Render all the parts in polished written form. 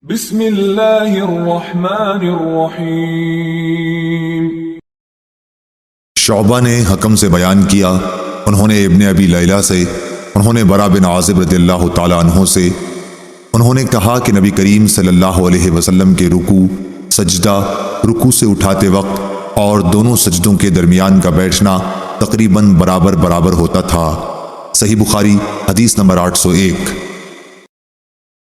بسم اللہ الرحمن الرحیم۔ شعبہ نے حکم سے بیان کیا، انہوں نے ابن ابی لیلہ سے، انہوں نے برا بن عازب رضی اللہ تعالیٰ عنہ سے، انہوں نے کہا کہ نبی کریم صلی اللہ علیہ وسلم کے رکوع، سجدہ، رکوع سے اٹھاتے وقت اور دونوں سجدوں کے درمیان کا بیٹھنا تقریباً برابر ہوتا تھا۔ صحیح بخاری حدیث نمبر 801۔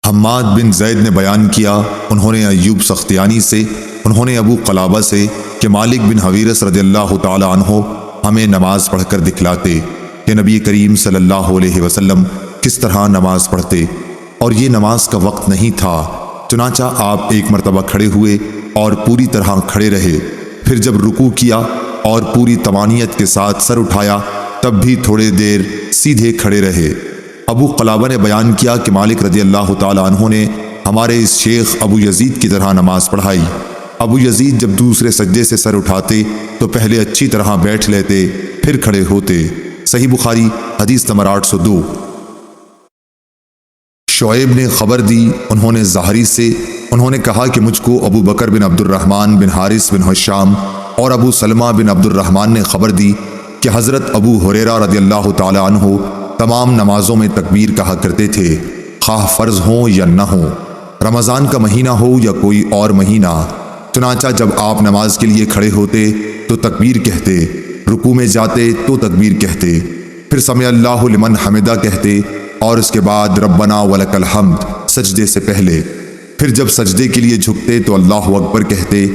حماد بن زید نے بیان کیا، انہوں نے ایوب سختیانی سے، انہوں نے ابو قلابہ سے کہ مالک بن حویرث رضی اللہ تعالی عنہ ہمیں نماز پڑھ کر دکھلاتے کہ نبی کریم صلی اللہ علیہ وسلم کس طرح نماز پڑھتے، اور یہ نماز کا وقت نہیں تھا، چنانچہ آپ ایک مرتبہ کھڑے ہوئے اور پوری طرح کھڑے رہے، پھر جب رکوع کیا اور پوری طمانینت کے ساتھ سر اٹھایا تب بھی تھوڑے دیر سیدھے کھڑے رہے۔ ابو قلابہ نے بیان کیا کہ مالک رضی اللہ تعالی عنہ نے ہمارے اس شیخ ابو یزید کی طرح نماز پڑھائی۔ ابو یزید جب دوسرے سجدے سے سر اٹھاتے تو پہلے اچھی طرح بیٹھ لیتے، پھر کھڑے ہوتے۔ صحیح بخاری حدیث نمبر 802۔ شعیب نے خبر دی، انہوں نے زہری سے، انہوں نے کہا کہ مجھ کو ابو بکر بن عبد الرحمن بن حارث بن حشام اور ابو سلمہ بن عبد الرحمن نے خبر دی کہ حضرت ابو ہریرہ رضی اللہ تعالی عنہ تمام نمازوں میں تکبیر کہا کرتے تھے، خواہ فرض ہوں یا نہ ہوں، رمضان کا مہینہ ہو یا کوئی اور مہینہ۔ چنانچہ جب آپ نماز کے لیے کھڑے ہوتے تو تکبیر کہتے، رکوع میں جاتے تو تکبیر کہتے، پھر سمع اللہ لمن حمدہ کہتے، اور اس کے بعد ربنا ولک الحمد سجدے سے پہلے، پھر جب سجدے کے لیے جھکتے تو اللہ اکبر کہتے،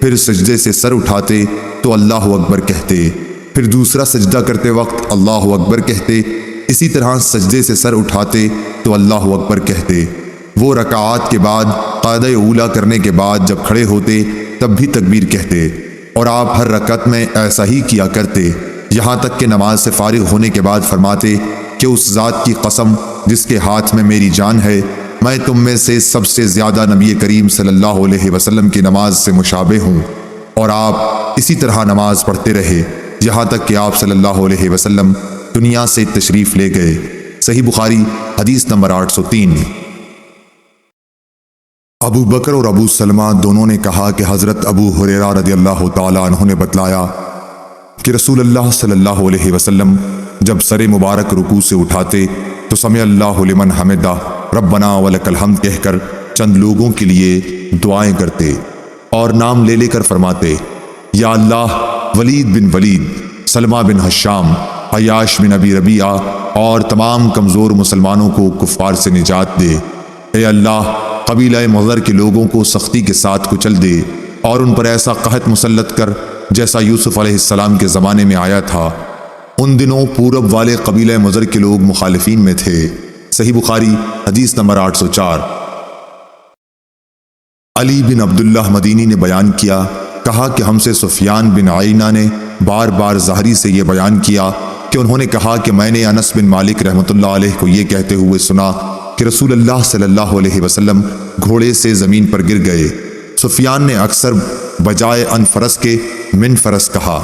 پھر سجدے سے سر اٹھاتے تو اللہ اکبر کہتے، پھر دوسرا سجدہ کرتے وقت اللہ اکبر کہتے، اسی طرح سجدے سے سر اٹھاتے تو اللہ اکبر کہتے۔ وہ رکعات کے بعد قاعدہ اولا کرنے کے بعد جب کھڑے ہوتے تب بھی تکبیر کہتے، اور آپ ہر رکعت میں ایسا ہی کیا کرتے، یہاں تک کہ نماز سے فارغ ہونے کے بعد فرماتے کہ اس ذات کی قسم جس کے ہاتھ میں میری جان ہے، میں تم میں سے سب سے زیادہ نبی کریم صلی اللہ علیہ وسلم کی نماز سے مشابہ ہوں، اور آپ اسی طرح نماز پڑھتے رہے یہاں تک کہ آپ صلی اللہ علیہ وسلم دنیا سے تشریف لے گئے۔ صحیح بخاری حدیث نمبر 803۔ ابو بکر اور ابو سلمہ دونوں نے کہا کہ حضرت ابو ہریرہ رضی اللہ تعالی عنہ نے بتلایا کہ رسول اللہ صلی اللہ علیہ وسلم جب سر مبارک رکوع سے اٹھاتے تو سمع اللہ لمن حمدہ ربنا ولک الحمد کہہ کر چند لوگوں کے لیے دعائیں کرتے اور نام لے لے کر فرماتے، یا اللہ ولید بن ولید، سلمہ بن حشام، عیاش بن ابی ربیعہ اور تمام کمزور مسلمانوں کو کفار سے نجات دے۔ اے اللہ قبیلہ مضر کے لوگوں کو سختی کے ساتھ کچل دے اور ان پر ایسا قحط مسلط کر جیسا یوسف علیہ السلام کے زمانے میں آیا تھا۔ ان دنوں پورب والے قبیلہ مضر کے لوگ مخالفین میں تھے۔ صحیح بخاری حدیث نمبر 804۔ علی بن عبداللہ مدینی نے بیان کیا، کہا کہ ہم سے سفیان بن عینہ نے بار بار زہری سے یہ بیان کیا کہ انہوں نے کہا کہ میں نے انس بن مالک رحمۃ اللہ علیہ کو یہ کہتے ہوئے سنا کہ رسول اللہ صلی اللہ علیہ وسلم گھوڑے سے زمین پر گر گئے۔ سفیان نے اکثر بجائے ان فرس کے من فرس کہا۔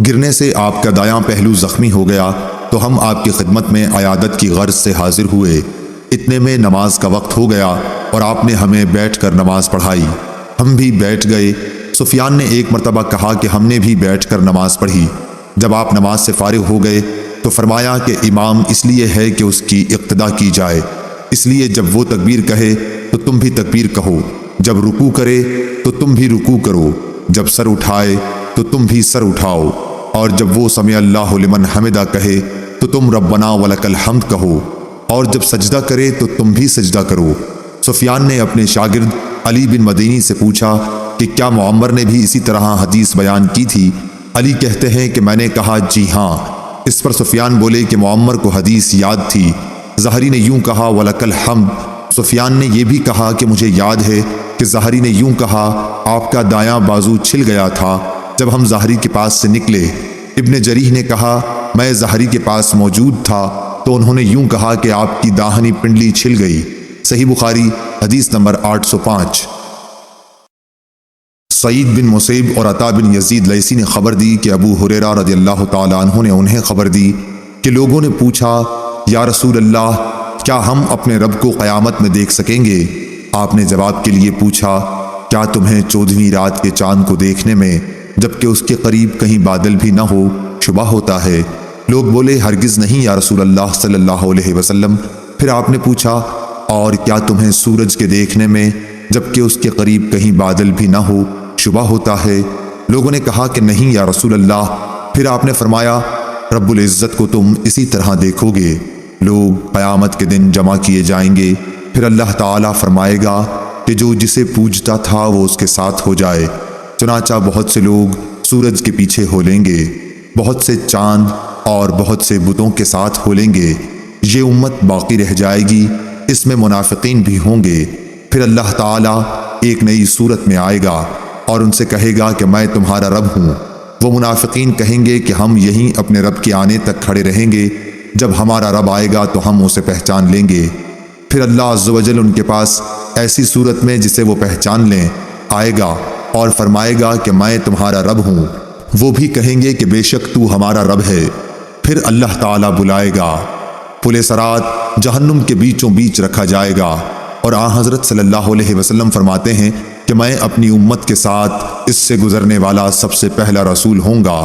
گرنے سے آپ کا دایاں پہلو زخمی ہو گیا تو ہم آپ کی خدمت میں عیادت کی غرض سے حاضر ہوئے، اتنے میں نماز کا وقت ہو گیا اور آپ نے ہمیں بیٹھ کر نماز پڑھائی، ہم بھی بیٹھ گئے۔ سفیان نے ایک مرتبہ کہا کہ ہم نے بھی بیٹھ کر نماز پڑھی۔ جب آپ نماز سے فارغ ہو گئے تو فرمایا کہ امام اس لیے ہے کہ اس کی اقتدا کی جائے، اس لیے جب وہ تکبیر کہے تو تم بھی تکبیر کہو، جب رکوع کرے تو تم بھی رکوع کرو، جب سر اٹھائے تو تم بھی سر اٹھاؤ، اور جب وہ سمع اللہ لمن حمدہ کہے تو تم ربنا ولک الحمد کہو، اور جب سجدہ کرے تو تم بھی سجدہ کرو۔ سفیان نے اپنے شاگرد علی بن مدینی سے پوچھا کہ کیا معمر نے بھی اسی طرح حدیث بیان کی تھی؟ علی کہتے ہیں کہ میں نے کہا جی ہاں۔ اس پر سفیان بولے کہ معمر کو حدیث یاد تھی۔ زہری نے یوں کہا ولک الحمد۔ سفیان نے یہ بھی کہا کہ مجھے یاد ہے کہ زہری نے یوں کہا آپ کا دایاں بازو چھل گیا تھا جب ہم زہری کے پاس سے نکلے۔ ابن جریح نے کہا میں زہری کے پاس موجود تھا تو انہوں نے یوں کہا کہ آپ کی داہنی پنڈلی چھل گئی۔ صحیح بخاری حدیث نمبر 805۔ سعید بن مسیب اور عطا بن یزید لیثی نے خبر دی کہ ابو ہریرہ رضی اللہ تعالی عنہ نے انہیں خبر دی کہ لوگوں نے پوچھا، یا رسول اللہ کیا ہم اپنے رب کو قیامت میں دیکھ سکیں گے؟ آپ نے جواب کے لیے پوچھا، کیا تمہیں 14ویں رات کے چاند کو دیکھنے میں جبکہ اس کے قریب کہیں بادل بھی نہ ہو شبہ ہوتا ہے؟ لوگ بولے، ہرگز نہیں یا رسول اللہ صلی اللہ علیہ وسلم۔ پھر آپ نے پوچھا، اور کیا تمہیں سورج کے دیکھنے میں جبکہ اس کے قریب کہیں بادل بھی نہ ہو شبہ ہوتا ہے؟ لوگوں نے کہا کہ نہیں یا رسول اللہ۔ پھر آپ نے فرمایا، رب العزت کو تم اسی طرح دیکھو گے۔ لوگ قیامت کے دن جمع کیے جائیں گے، پھر اللہ تعالیٰ فرمائے گا کہ جو جسے پوجتا تھا وہ اس کے ساتھ ہو جائے۔ چنانچہ بہت سے لوگ سورج کے پیچھے ہو لیں گے، بہت سے چاند اور بہت سے بتوں کے ساتھ ہو لیں گے۔ یہ امت باقی رہ جائے گی، اس میں منافقین بھی ہوں گے۔ پھر اللہ تعالیٰ ایک نئی صورت میں آئے گا اور ان سے کہے گا کہ میں تمہارا رب ہوں۔ وہ منافقین کہیں گے کہ ہم یہیں اپنے رب کے آنے تک کھڑے رہیں گے، جب ہمارا رب آئے گا تو ہم اسے پہچان لیں گے۔ پھر اللہ عز و جل ان کے پاس ایسی صورت میں جسے وہ پہچان لیں آئے گا اور فرمائے گا کہ میں تمہارا رب ہوں۔ وہ بھی کہیں گے کہ بے شک تو ہمارا رب ہے۔ پھر اللہ تعالیٰ بلائے گا، پل صراط جہنم کے بیچوں بیچ رکھا جائے گا، اور حضرت صلی اللہ علیہ وسلم فرماتے ہیں کہ میں اپنی امت کے ساتھ اس سے گزرنے والا سب سے پہلا رسول ہوں گا۔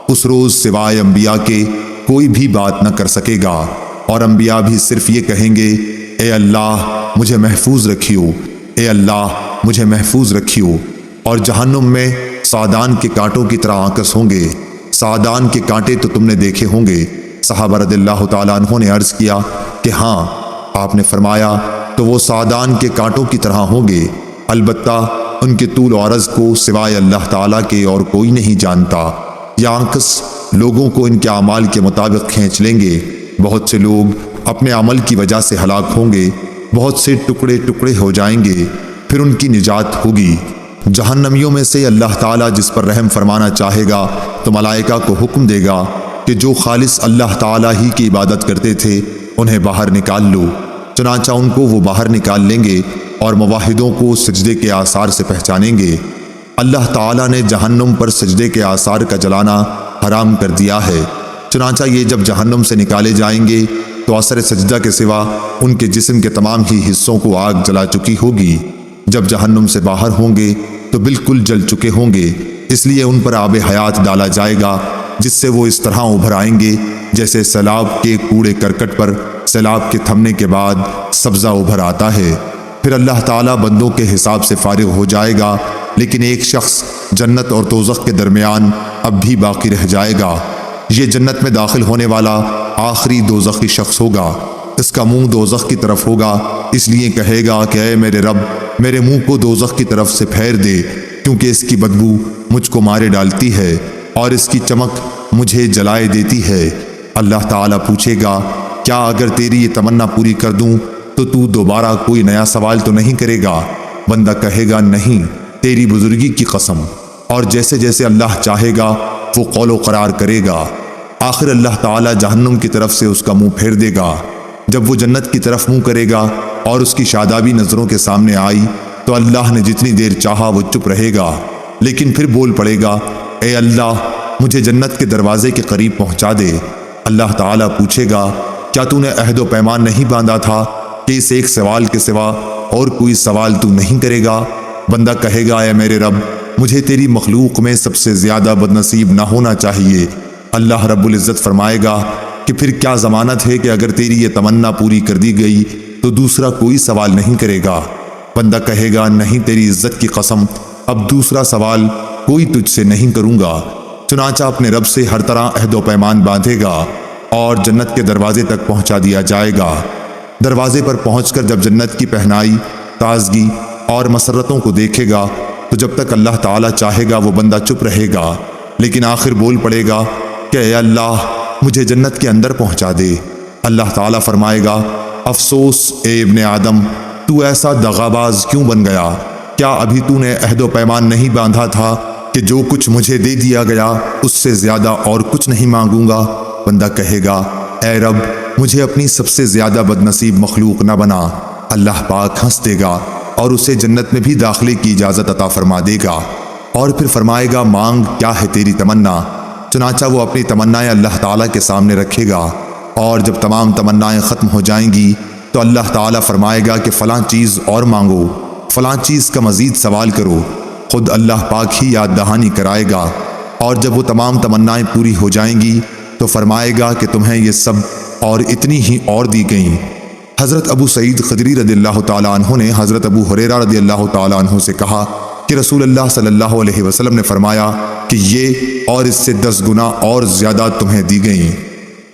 اس روز سوائے انبیاء کے کوئی بھی بات نہ کر سکے گا، اور انبیاء بھی صرف یہ کہیں گے، اے اللہ مجھے محفوظ رکھیو، اے اللہ مجھے محفوظ رکھیو۔ اور جہنم میں سعدان کے کانٹوں کی طرح آکس ہوں گے۔ سعدان کے کانٹے تو تم نے دیکھے ہوں گے۔ صحابہ رضی اللہ تعالیٰ عنہ نے عرض کیا کہ ہاں۔ آپ نے فرمایا، تو وہ سعدان کے کانٹوں کی طرح ہوں گے، البتہ ان کے طول و عرض کو سوائے اللہ تعالیٰ کے اور کوئی نہیں جانتا۔ یہ آنکس لوگوں کو ان کے اعمال کے مطابق کھینچ لیں گے۔ بہت سے لوگ اپنے عمل کی وجہ سے ہلاک ہوں گے، بہت سے ٹکڑے ٹکڑے ہو جائیں گے، پھر ان کی نجات ہوگی۔ جہنمیوں میں سے اللہ تعالیٰ جس پر رحم فرمانا چاہے گا تو ملائکہ کو حکم دے گا کہ جو خالص اللہ تعالیٰ ہی کی عبادت کرتے تھے انہیں باہر نکال لو۔ چنانچہ ان کو وہ باہر نکال لیں گے اور موحدوں کو سجدے کے آثار سے پہچانیں گے۔ اللہ تعالیٰ نے جہنم پر سجدے کے آثار کا جلانا حرام کر دیا ہے۔ چنانچہ یہ جب جہنم سے نکالے جائیں گے تو اثر سجدہ کے سوا ان کے جسم کے تمام ہی حصوں کو آگ جلا چکی ہوگی۔ جب جہنم سے باہر ہوں گے تو بالکل جل چکے ہوں گے، اس لیے ان پر آب حیات ڈالا جائے گا، جس سے وہ اس طرح ابھر آئیں گے جیسے سیلاب کے کوڑے کرکٹ پر سیلاب کے تھمنے کے بعد سبزہ ابھر آتا ہے۔ پھر اللہ تعالیٰ بندوں کے حساب سے فارغ ہو جائے گا، لیکن ایک شخص جنت اور دوزخ کے درمیان اب بھی باقی رہ جائے گا۔ یہ جنت میں داخل ہونے والا آخری دوزخی شخص ہوگا۔ اس کا منہ دوزخ کی طرف ہوگا، اس لیے کہے گا کہ اے میرے رب، میرے منہ کو دوزخ کی طرف سے پھیر دے، کیونکہ اس کی بدبو مجھ کو مارے ڈالتی ہے اور اس کی چمک مجھے جلائے دیتی ہے۔ اللہ تعالیٰ پوچھے گا، کیا اگر تیری یہ تمنا پوری کر دوں تو دوبارہ کوئی نیا سوال تو نہیں کرے گا؟ بندہ کہے گا، نہیں، تیری بزرگی کی قسم۔ اور جیسے جیسے اللہ چاہے گا وہ قول و قرار کرے گا۔ آخر اللہ تعالیٰ جہنم کی طرف سے اس کا منہ پھیر دے گا۔ جب وہ جنت کی طرف منہ کرے گا اور اس کی شادابی نظروں کے سامنے آئی تو اللہ نے جتنی دیر چاہا وہ چپ رہے گا، لیکن پھر بول پڑے گا، اے اللہ مجھے جنت کے دروازے کے قریب پہنچا دے۔ اللہ تعالیٰ پوچھے گا، کیا تو نے عہد و پیمان نہیں باندھا تھا کہ اس ایک سوال کے سوا اور کوئی سوال تو نہیں کرے گا؟ بندہ کہے گا، اے میرے رب، مجھے تیری مخلوق میں سب سے زیادہ بدنصیب نہ ہونا چاہیے۔ اللہ رب العزت فرمائے گا کہ پھر کیا ضمانت ہے کہ اگر تیری یہ تمنا پوری کر دی گئی تو دوسرا کوئی سوال نہیں کرے گا؟ بندہ کہے گا، نہیں، تیری عزت کی قسم، اب دوسرا سوال کوئی تجھ سے نہیں کروں گا۔ چنانچہ اپنے رب سے ہر طرح عہد و پیمان باندھے گا اور جنت کے دروازے تک پہنچا دیا جائے گا۔ دروازے پر پہنچ کر جب جنت کی پہنائی، تازگی اور مسرتوں کو دیکھے گا تو جب تک اللہ تعالیٰ چاہے گا وہ بندہ چپ رہے گا، لیکن آخر بول پڑے گا کہ اے اللہ مجھے جنت کے اندر پہنچا دے۔ اللہ تعالیٰ فرمائے گا، افسوس اے ابن آدم، تو ایسا دغاباز کیوں بن گیا؟ کیا ابھی تو نے عہد و پیمان نہیں باندھا تھا کہ جو کچھ مجھے دے دیا گیا اس سے زیادہ اور کچھ نہیں مانگوں گا؟ بندہ کہے گا، اے رب مجھے اپنی سب سے زیادہ بدنصیب مخلوق نہ بنا۔ اللہ پاک ہنس دے گا اور اسے جنت میں بھی داخلے کی اجازت عطا فرما دے گا، اور پھر فرمائے گا، مانگ، کیا ہے تیری تمنا؟ چنانچہ وہ اپنی تمنائیں اللہ تعالیٰ کے سامنے رکھے گا، اور جب تمام تمنائیں ختم ہو جائیں گی تو اللہ تعالیٰ فرمائے گا کہ فلاں چیز اور مانگو، فلاں چیز کا مزید سوال کرو۔ خود اللہ پاک ہی یاد دہانی کرائے گا، اور جب وہ تمام تمنائیں پوری ہو جائیں گی تو فرمائے گا کہ تمہیں یہ سب اور اتنی ہی اور دی گئیں۔ حضرت ابو سعید خدری رضی اللہ تعالیٰ عنہ نے حضرت ابو ہریرہ رضی اللہ تعالیٰ عنہ سے کہا کہ رسول اللہ صلی اللہ علیہ وسلم نے فرمایا کہ یہ اور اس سے 10 گنا اور زیادہ تمہیں دی گئیں۔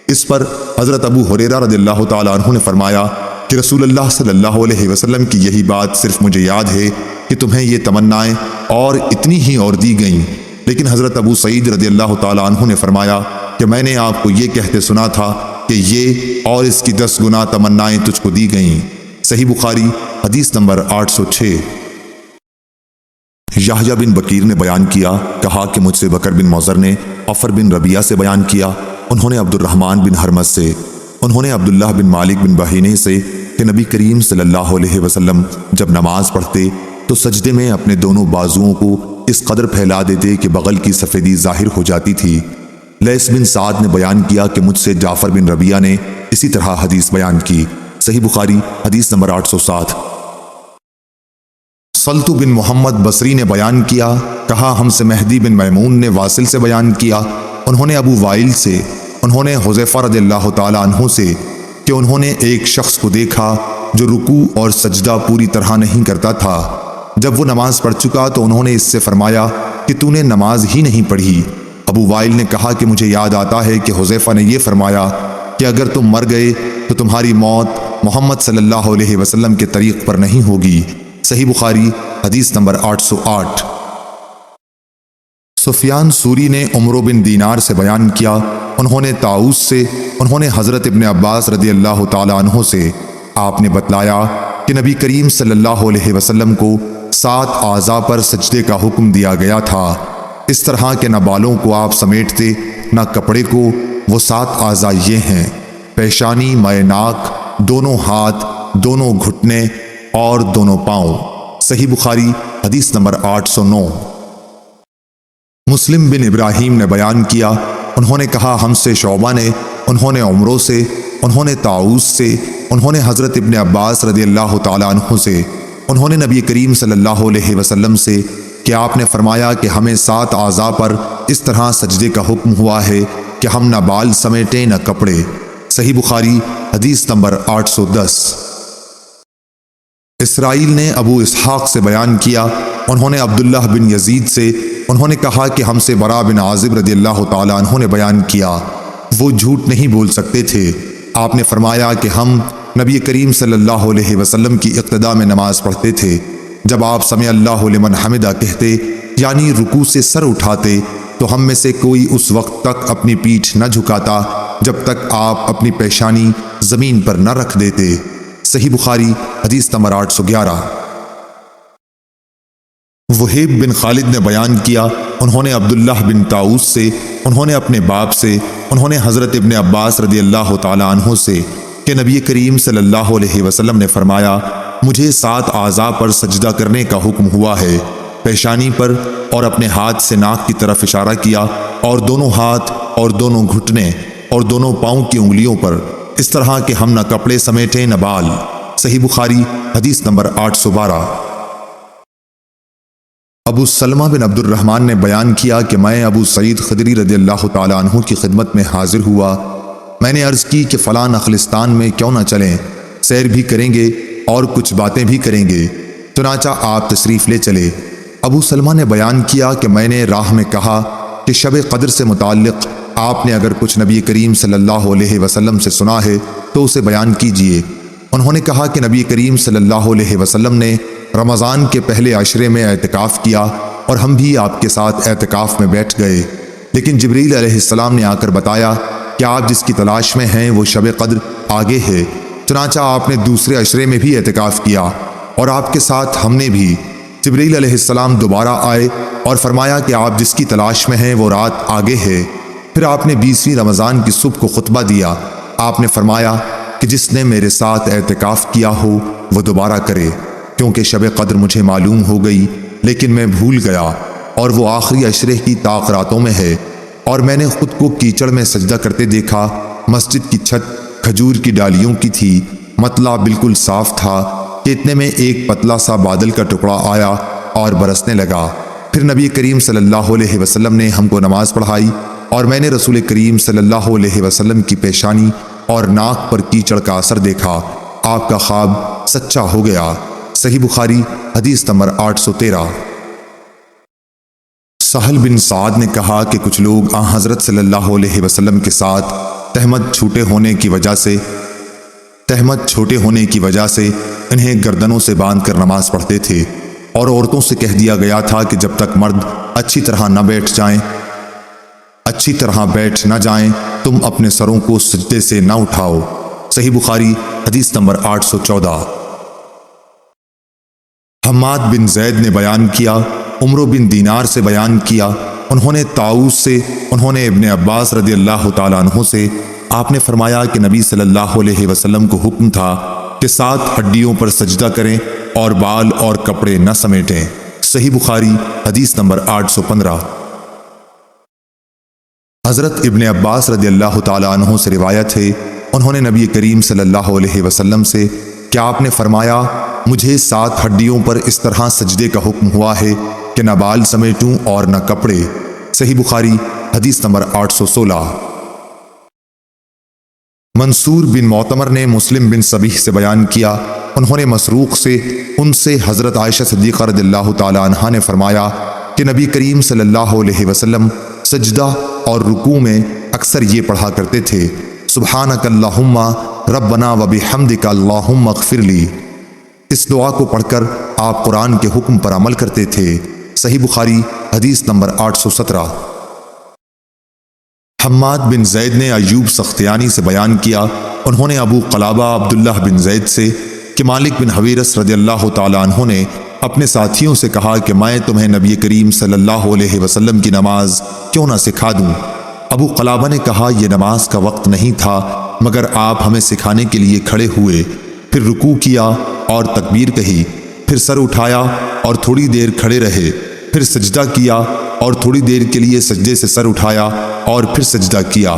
اس پر حضرت ابو ہریرہ رضی اللہ تعالیٰ عنہ نے فرمایا کہ رسول اللہ صلی اللہ علیہ وسلم کی یہی بات صرف مجھے یاد ہے کہ تمہیں یہ تمنائیں اور اتنی ہی اور دی گئیں، لیکن حضرت ابو سعید رضی اللہ تعالیٰ عنہ نے فرمایا کہ میں نے آپ کو یہ کہتے سنا تھا کہ یہ اور اس کی 10 گنا تمنائیں تجھ کو دی گئیں۔ صحیح بخاری حدیث نمبر 806۔ یحییٰ بن بکیر نے بیان کیا، کہا کہ مجھ سے بکر بن موزر نے عفر بن ربیعہ سے بیان کیا، انہوں نے عبد الرحمن بن حرمز سے، انہوں نے عبداللہ بن مالک بن بحینے سے کہ نبی کریم صلی اللہ علیہ وسلم جب نماز پڑھتے تو سجدے میں اپنے دونوں بازوؤں کو اس قدر پھیلا دیتے کہ بغل کی سفیدی ظاہر ہو جاتی تھی۔ لیث بن سعد نے بیان کیا کہ مجھ سے جعفر بن ربیعہ نے اسی طرح حدیث بیان کی۔ صحیح بخاری حدیث نمبر 807۔ سلط بن محمد بصری نے بیان کیا، کہا ہم سے مہدی بن میمون نے واصل سے بیان کیا، انہوں نے ابو وائل سے، انہوں نے حذیفہ رضی اللہ تعالیٰ عنہ سے کہ انہوں نے ایک شخص کو دیکھا جو رکوع اور سجدہ پوری طرح نہیں کرتا تھا۔ جب وہ نماز پڑھ چکا تو انہوں نے اس سے فرمایا کہ تو نے نماز ہی نہیں پڑھی۔ ابو وائل نے کہا کہ مجھے یاد آتا ہے کہ حذیفہ نے یہ فرمایا کہ اگر تم مر گئے تو تمہاری موت محمد صلی اللہ علیہ وسلم کے طریق پر نہیں ہوگی۔ صحیح بخاری حدیث نمبر 808۔ سفیان سوری نے عمرو بن دینار سے بیان کیا، انہوں نے طاؤس سے، انہوں نے حضرت ابن عباس رضی اللہ تعالیٰ عنہ سے، آپ نے بتلایا کہ نبی کریم صلی اللہ علیہ وسلم کو 7 اعضاء پر سجدے کا حکم دیا گیا تھا، اس طرح کہ نہ بالوں کو آپ سمیٹتے نہ کپڑے کو۔ وہ 7 اعضاء یہ ہیں: پیشانی، مائع ناک، دونوں ہاتھ، دونوں گھٹنے اور دونوں پاؤں۔ صحیح بخاری حدیث نمبر 809۔ مسلم بن ابراہیم نے بیان کیا، انہوں نے کہا ہم سے شعبہ نے، انہوں نے عمرو سے، انہوں نے طاؤس سے، انہوں نے حضرت ابن عباس رضی اللہ تعالیٰ عنہ سے، انہوں نے نبی کریم صلی اللہ علیہ وسلم سے کہ آپ نے فرمایا کہ ہمیں 7 اعضاء پر اس طرح سجدے کا حکم ہوا ہے کہ ہم نہ بال سمیٹیں نہ کپڑے۔ صحیح بخاری حدیث نمبر 810۔ اسرائیل نے ابو اسحاق سے بیان کیا، انہوں نے عبداللہ بن یزید سے، انہوں نے کہا کہ ہم سے برا بن عازب رضی اللہ تعالیٰ عنہ نے بیان کیا، وہ جھوٹ نہیں بول سکتے تھے۔ آپ نے فرمایا کہ ہم نبی کریم صلی اللہ علیہ وسلم کی اقتداء میں نماز پڑھتے تھے، جب آپ سمع اللہ لمن حمدہ کہتے یعنی رکوع سے سر اٹھاتے تو ہم میں سے کوئی اس وقت تک اپنی پیٹھ نہ جھکاتا جب تک آپ اپنی پیشانی زمین پر نہ رکھ دیتے۔ صحیح بخاری حدیث نمبر 811۔ وہیب بن خالد نے بیان کیا، انہوں نے عبداللہ بن طاؤس سے، انہوں نے اپنے باپ سے، انہوں نے حضرت ابن عباس رضی اللہ تعالیٰ عنہ سے کہ نبی کریم صلی اللہ علیہ وسلم نے فرمایا مجھے 7 اعضاء پر سجدہ کرنے کا حکم ہوا ہے، پیشانی پر اور اپنے ہاتھ سے ناک کی طرف اشارہ کیا، اور دونوں ہاتھ اور دونوں گھٹنے اور دونوں پاؤں کی انگلیوں پر، اس طرح کہ ہم نہ کپڑے سمیٹیں نہ بال۔ صحیح بخاری حدیث نمبر 812۔ ابو سلمہ بن عبد الرحمن نے بیان کیا کہ میں ابو سعید خدری رضی اللہ تعالیٰ عنہ کی خدمت میں حاضر ہوا، میں نے عرض کی کہ فلاں نخلستان میں کیوں نہ چلیں، سیر بھی کریں گے اور کچھ باتیں بھی کریں گے، چنانچہ آپ تشریف لے چلے۔ ابو سلمہ نے بیان کیا کہ میں نے راہ میں کہا کہ شب قدر سے متعلق آپ نے اگر کچھ نبی کریم صلی اللہ علیہ وسلم سے سنا ہے تو اسے بیان کیجئے۔ انہوں نے کہا کہ نبی کریم صلی اللہ علیہ وسلم نے رمضان کے پہلے عشرے میں اعتکاف کیا اور ہم بھی آپ کے ساتھ اعتکاف میں بیٹھ گئے، لیکن جبریل علیہ السلام نے آ کر بتایا کہ آپ جس کی تلاش میں ہیں وہ شب قدر آگے ہے، چنانچہ آپ نے دوسرے عشرے میں بھی اعتکاف کیا اور آپ کے ساتھ ہم نے بھی۔ جبریل علیہ السلام دوبارہ آئے اور فرمایا کہ آپ جس کی تلاش میں ہیں وہ رات آگے ہے۔ پھر آپ نے 20ویں رمضان کی صبح کو خطبہ دیا، آپ نے فرمایا کہ جس نے میرے ساتھ اعتکاف کیا ہو وہ دوبارہ کرے، کیونکہ شب قدر مجھے معلوم ہو گئی لیکن میں بھول گیا اور وہ آخری عشرے کی طاق راتوں میں ہے، اور میں نے خود کو کیچڑ میں سجدہ کرتے دیکھا، مسجد کی چھت کھجور کی ڈالیوں کی تھی، مطلع بالکل صاف تھا کہ اتنے میں ایک پتلا سا بادل کا ٹکڑا آیا اور برسنے لگا۔ پھر نبی کریم صلی اللہ علیہ وسلم نے ہم کو نماز پڑھائی اور میں نے رسول کریم صلی اللہ علیہ وسلم کی پیشانی اور ناک پر کیچڑ کا اثر دیکھا۔ آپ کا خواب سچا ہو گیا۔ صحیح بخاری حدیث نمبر 813۔ سہل بن سعد نے کہا کہ کچھ لوگ حضرت صلی اللہ علیہ وسلم کے ساتھ تہمت چھوٹے ہونے کی وجہ سے انہیں گردنوں سے باندھ کر نماز پڑھتے تھے، اور عورتوں سے کہہ دیا گیا تھا کہ جب تک مرد اچھی طرح بیٹھ نہ جائیں تم اپنے سروں کو سجدے سے نہ اٹھاؤ۔ صحیح بخاری حدیث نمبر 814۔ حماد بن زید نے بیان کیا، عمرو بن دینار سے بیان کیا، انہوں نے طاؤس سے، انہوں نے ابن عباس رضی اللہ تعالیٰ عنہ سے، آپ نے فرمایا کہ نبی صلی اللہ علیہ وسلم کو حکم تھا کہ 7 ہڈیوں پر سجدہ کریں اور بال اور کپڑے نہ سمیٹیں۔ صحیح بخاری حدیث نمبر 815۔ حضرت ابن عباس رضی اللہ تعالیٰ عنہ سے روایت ہے، انہوں نے نبی کریم صلی اللہ علیہ وسلم سے، کیا آپ نے فرمایا مجھے 7 ہڈیوں پر اس طرح سجدے کا حکم ہوا ہے کہ نہ بال سمیٹوں اور نہ کپڑے؟ صحیح بخاری حدیث نمبر 816۔ منصور بن معتمر نے مسلم بن صبیح سے بیان کیا، انہوں نے مسروق سے، ان سے حضرت عائشہ صدیقہ رضی اللہ تعالیٰ عنہا نے فرمایا کہ نبی کریم صلی اللہ علیہ وسلم سجدہ اور رکوع میں اکثر یہ پڑھا کرتے تھے، سبحانک اللہم ربنا وبحمدک اللہم اغفر لی۔ اس دعا کو پڑھ کر آپ قرآن کے حکم پر عمل کرتے تھے۔ صحیح بخاری حدیث نمبر 817۔ حماد بن زید نے ایوب سختیانی سے بیان کیا، انہوں نے ابو قلابہ عبداللہ بن زید سے کہ مالک بن حویرث رضی اللہ تعالیٰ عنہ نے اپنے ساتھیوں سے کہا کہ میں تمہیں نبی کریم صلی اللہ علیہ وسلم کی نماز کیوں نہ سکھا دوں؟ ابو قلابہ نے کہا یہ نماز کا وقت نہیں تھا مگر آپ ہمیں سکھانے کے لیے کھڑے ہوئے، پھر رکوع کیا اور تکبیر کہی، پھر سر اٹھایا اور تھوڑی دیر کھڑے رہے، پھر سجدہ کیا اور تھوڑی دیر کے لیے سجدے سے سر اٹھایا اور پھر سجدہ کیا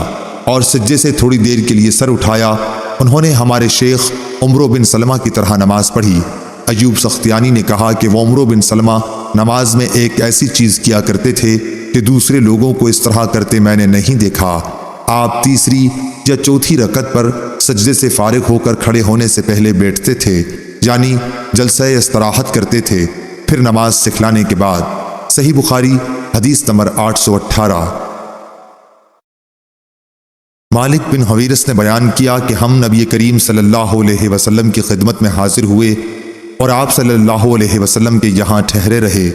اور سجدے سے تھوڑی دیر کے لیے سر اٹھایا۔ انہوں نے ہمارے شیخ عمرو بن سلمہ کی طرح نماز پڑھی۔ ایوب سختیانی نے کہا کہ وہ عمرو بن سلمہ نماز میں ایک ایسی چیز کیا کرتے تھے کہ دوسرے لوگوں کو اس طرح کرتے میں نے نہیں دیکھا۔ آپ تیسری یا چوتھی رکعت پر سجدے سے فارغ ہو کر کھڑے ہونے سے پہلے بیٹھتے تھے، یعنی جلسہ استراحت کرتے تھے، پھر نماز سکھلانے کے بعد۔ صحیح بخاری حدیث نمبر 818۔ مالک بن حویرث نے بیان کیا کہ ہم نبی کریم صلی اللہ علیہ وسلم کی خدمت میں حاضر ہوئے اور آپ صلی اللہ علیہ وسلم کے یہاں ٹھہرے رہے۔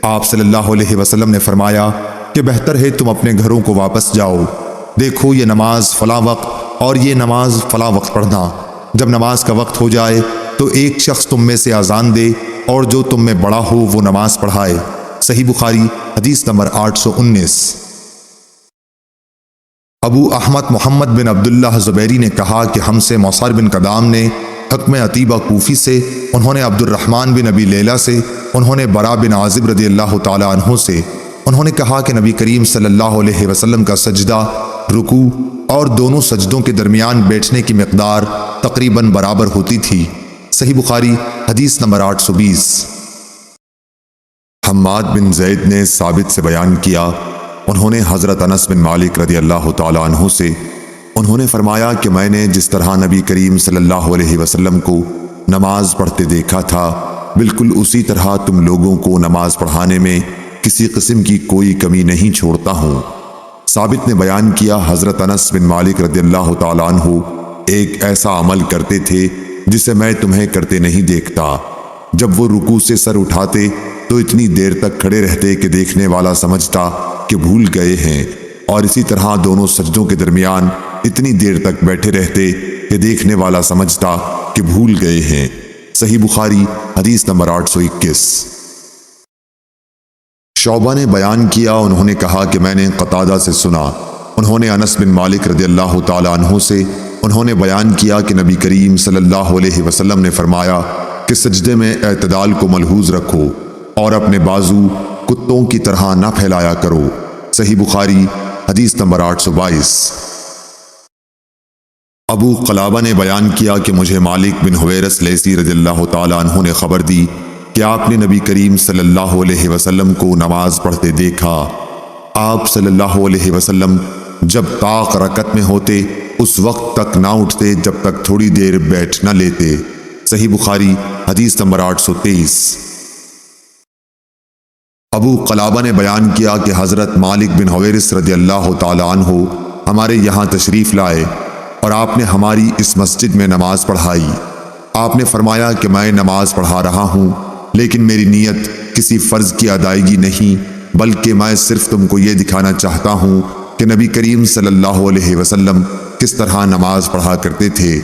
آپ صلی اللہ علیہ وسلم نے فرمایا کہ بہتر ہے تم اپنے گھروں کو واپس جاؤ، دیکھو یہ نماز فلاں وقت اور یہ نماز فلاں وقت پڑھنا، جب نماز کا وقت ہو جائے تو ایک شخص تم میں سے اذان دے اور جو تم میں بڑا ہو وہ نماز پڑھائے۔ صحیح بخاری حدیث نمبر 819۔ ابو احمد محمد بن عبداللہ زبیری نے کہا کہ ہم سے موصر بن قدام نے حکم عتیبہ کوفی سے، انہوں نے عبد الرحمن بن ابی لیلہ سے، انہوں نے برا بن عازب رضی اللہ تعالیٰ عنہ سے، انہوں نے کہا کہ نبی کریم صلی اللہ علیہ وسلم کا سجدہ، رکوع اور دونوں سجدوں کے درمیان بیٹھنے کی مقدار تقریباً برابر ہوتی تھی۔ صحیح بخاری حدیث نمبر 820۔ حماد بن زید نے ثابت سے بیان کیا، انہوں نے حضرت انس بن مالک رضی اللہ تعالیٰ عنہ سے، انہوں نے فرمایا کہ میں نے جس طرح نبی کریم صلی اللہ علیہ وسلم کو نماز پڑھتے دیکھا تھا بالکل اسی طرح تم لوگوں کو نماز پڑھانے میں کسی قسم کی کوئی کمی نہیں چھوڑتا ہوں۔ ثابت نے بیان کیا حضرت انس بن مالک رضی اللہ تعالیٰ عنہ ایک ایسا عمل کرتے تھے جسے میں تمہیں کرتے نہیں دیکھتا، جب وہ رکوع سے سر اٹھاتے تو اتنی دیر تک کھڑے رہتے کہ دیکھنے والا سمجھتا کہ بھول گئے ہیں، اور اسی طرح دونوں سجدوں کے درمیان اتنی دیر تک بیٹھے رہتے کہ دیکھنے والا سمجھتا کہ بھول گئے ہیں۔ صحیح بخاری حدیث نمبر 821۔ شعبہ نے بیان کیا، انہوں نے کہا کہ میں نے قتادہ سے سنا، انہوں نے انس بن مالک رضی اللہ تعالیٰ عنہ سے، انہوں نے بیان کیا کہ نبی کریم صلی اللہ علیہ وسلم نے فرمایا کہ سجدے میں اعتدال کو ملحوظ رکھو اور اپنے بازو کتوں کی طرح نہ پھیلایا کرو۔ صحیح بخاری حدیث نمبر 822۔ ابو قلابہ نے بیان کیا کہ مجھے مالک بن حویرث لیثی رضی اللہ تعالیٰ عنہ نے خبر دی کہ آپ نے نبی کریم صلی اللہ علیہ وسلم کو نماز پڑھتے دیکھا۔ آپ صلی اللہ علیہ وسلم جب طاق رکعت میں ہوتے اس وقت تک نہ اٹھتے جب تک تھوڑی دیر بیٹھ نہ لیتے۔ صحیح بخاری حدیث نمبر 823۔ ابو قلابہ نے بیان کیا کہ حضرت مالک بن حویرث رضی اللہ تعالیٰ عنہ ہمارے یہاں تشریف لائے اور آپ نے ہماری اس مسجد میں نماز پڑھائی۔ آپ نے فرمایا کہ میں نماز پڑھا رہا ہوں لیکن میری نیت کسی فرض کی ادائیگی نہیں، بلکہ میں صرف تم کو یہ دکھانا چاہتا ہوں کہ نبی کریم صلی اللہ علیہ وسلم کس طرح نماز پڑھا کرتے تھے۔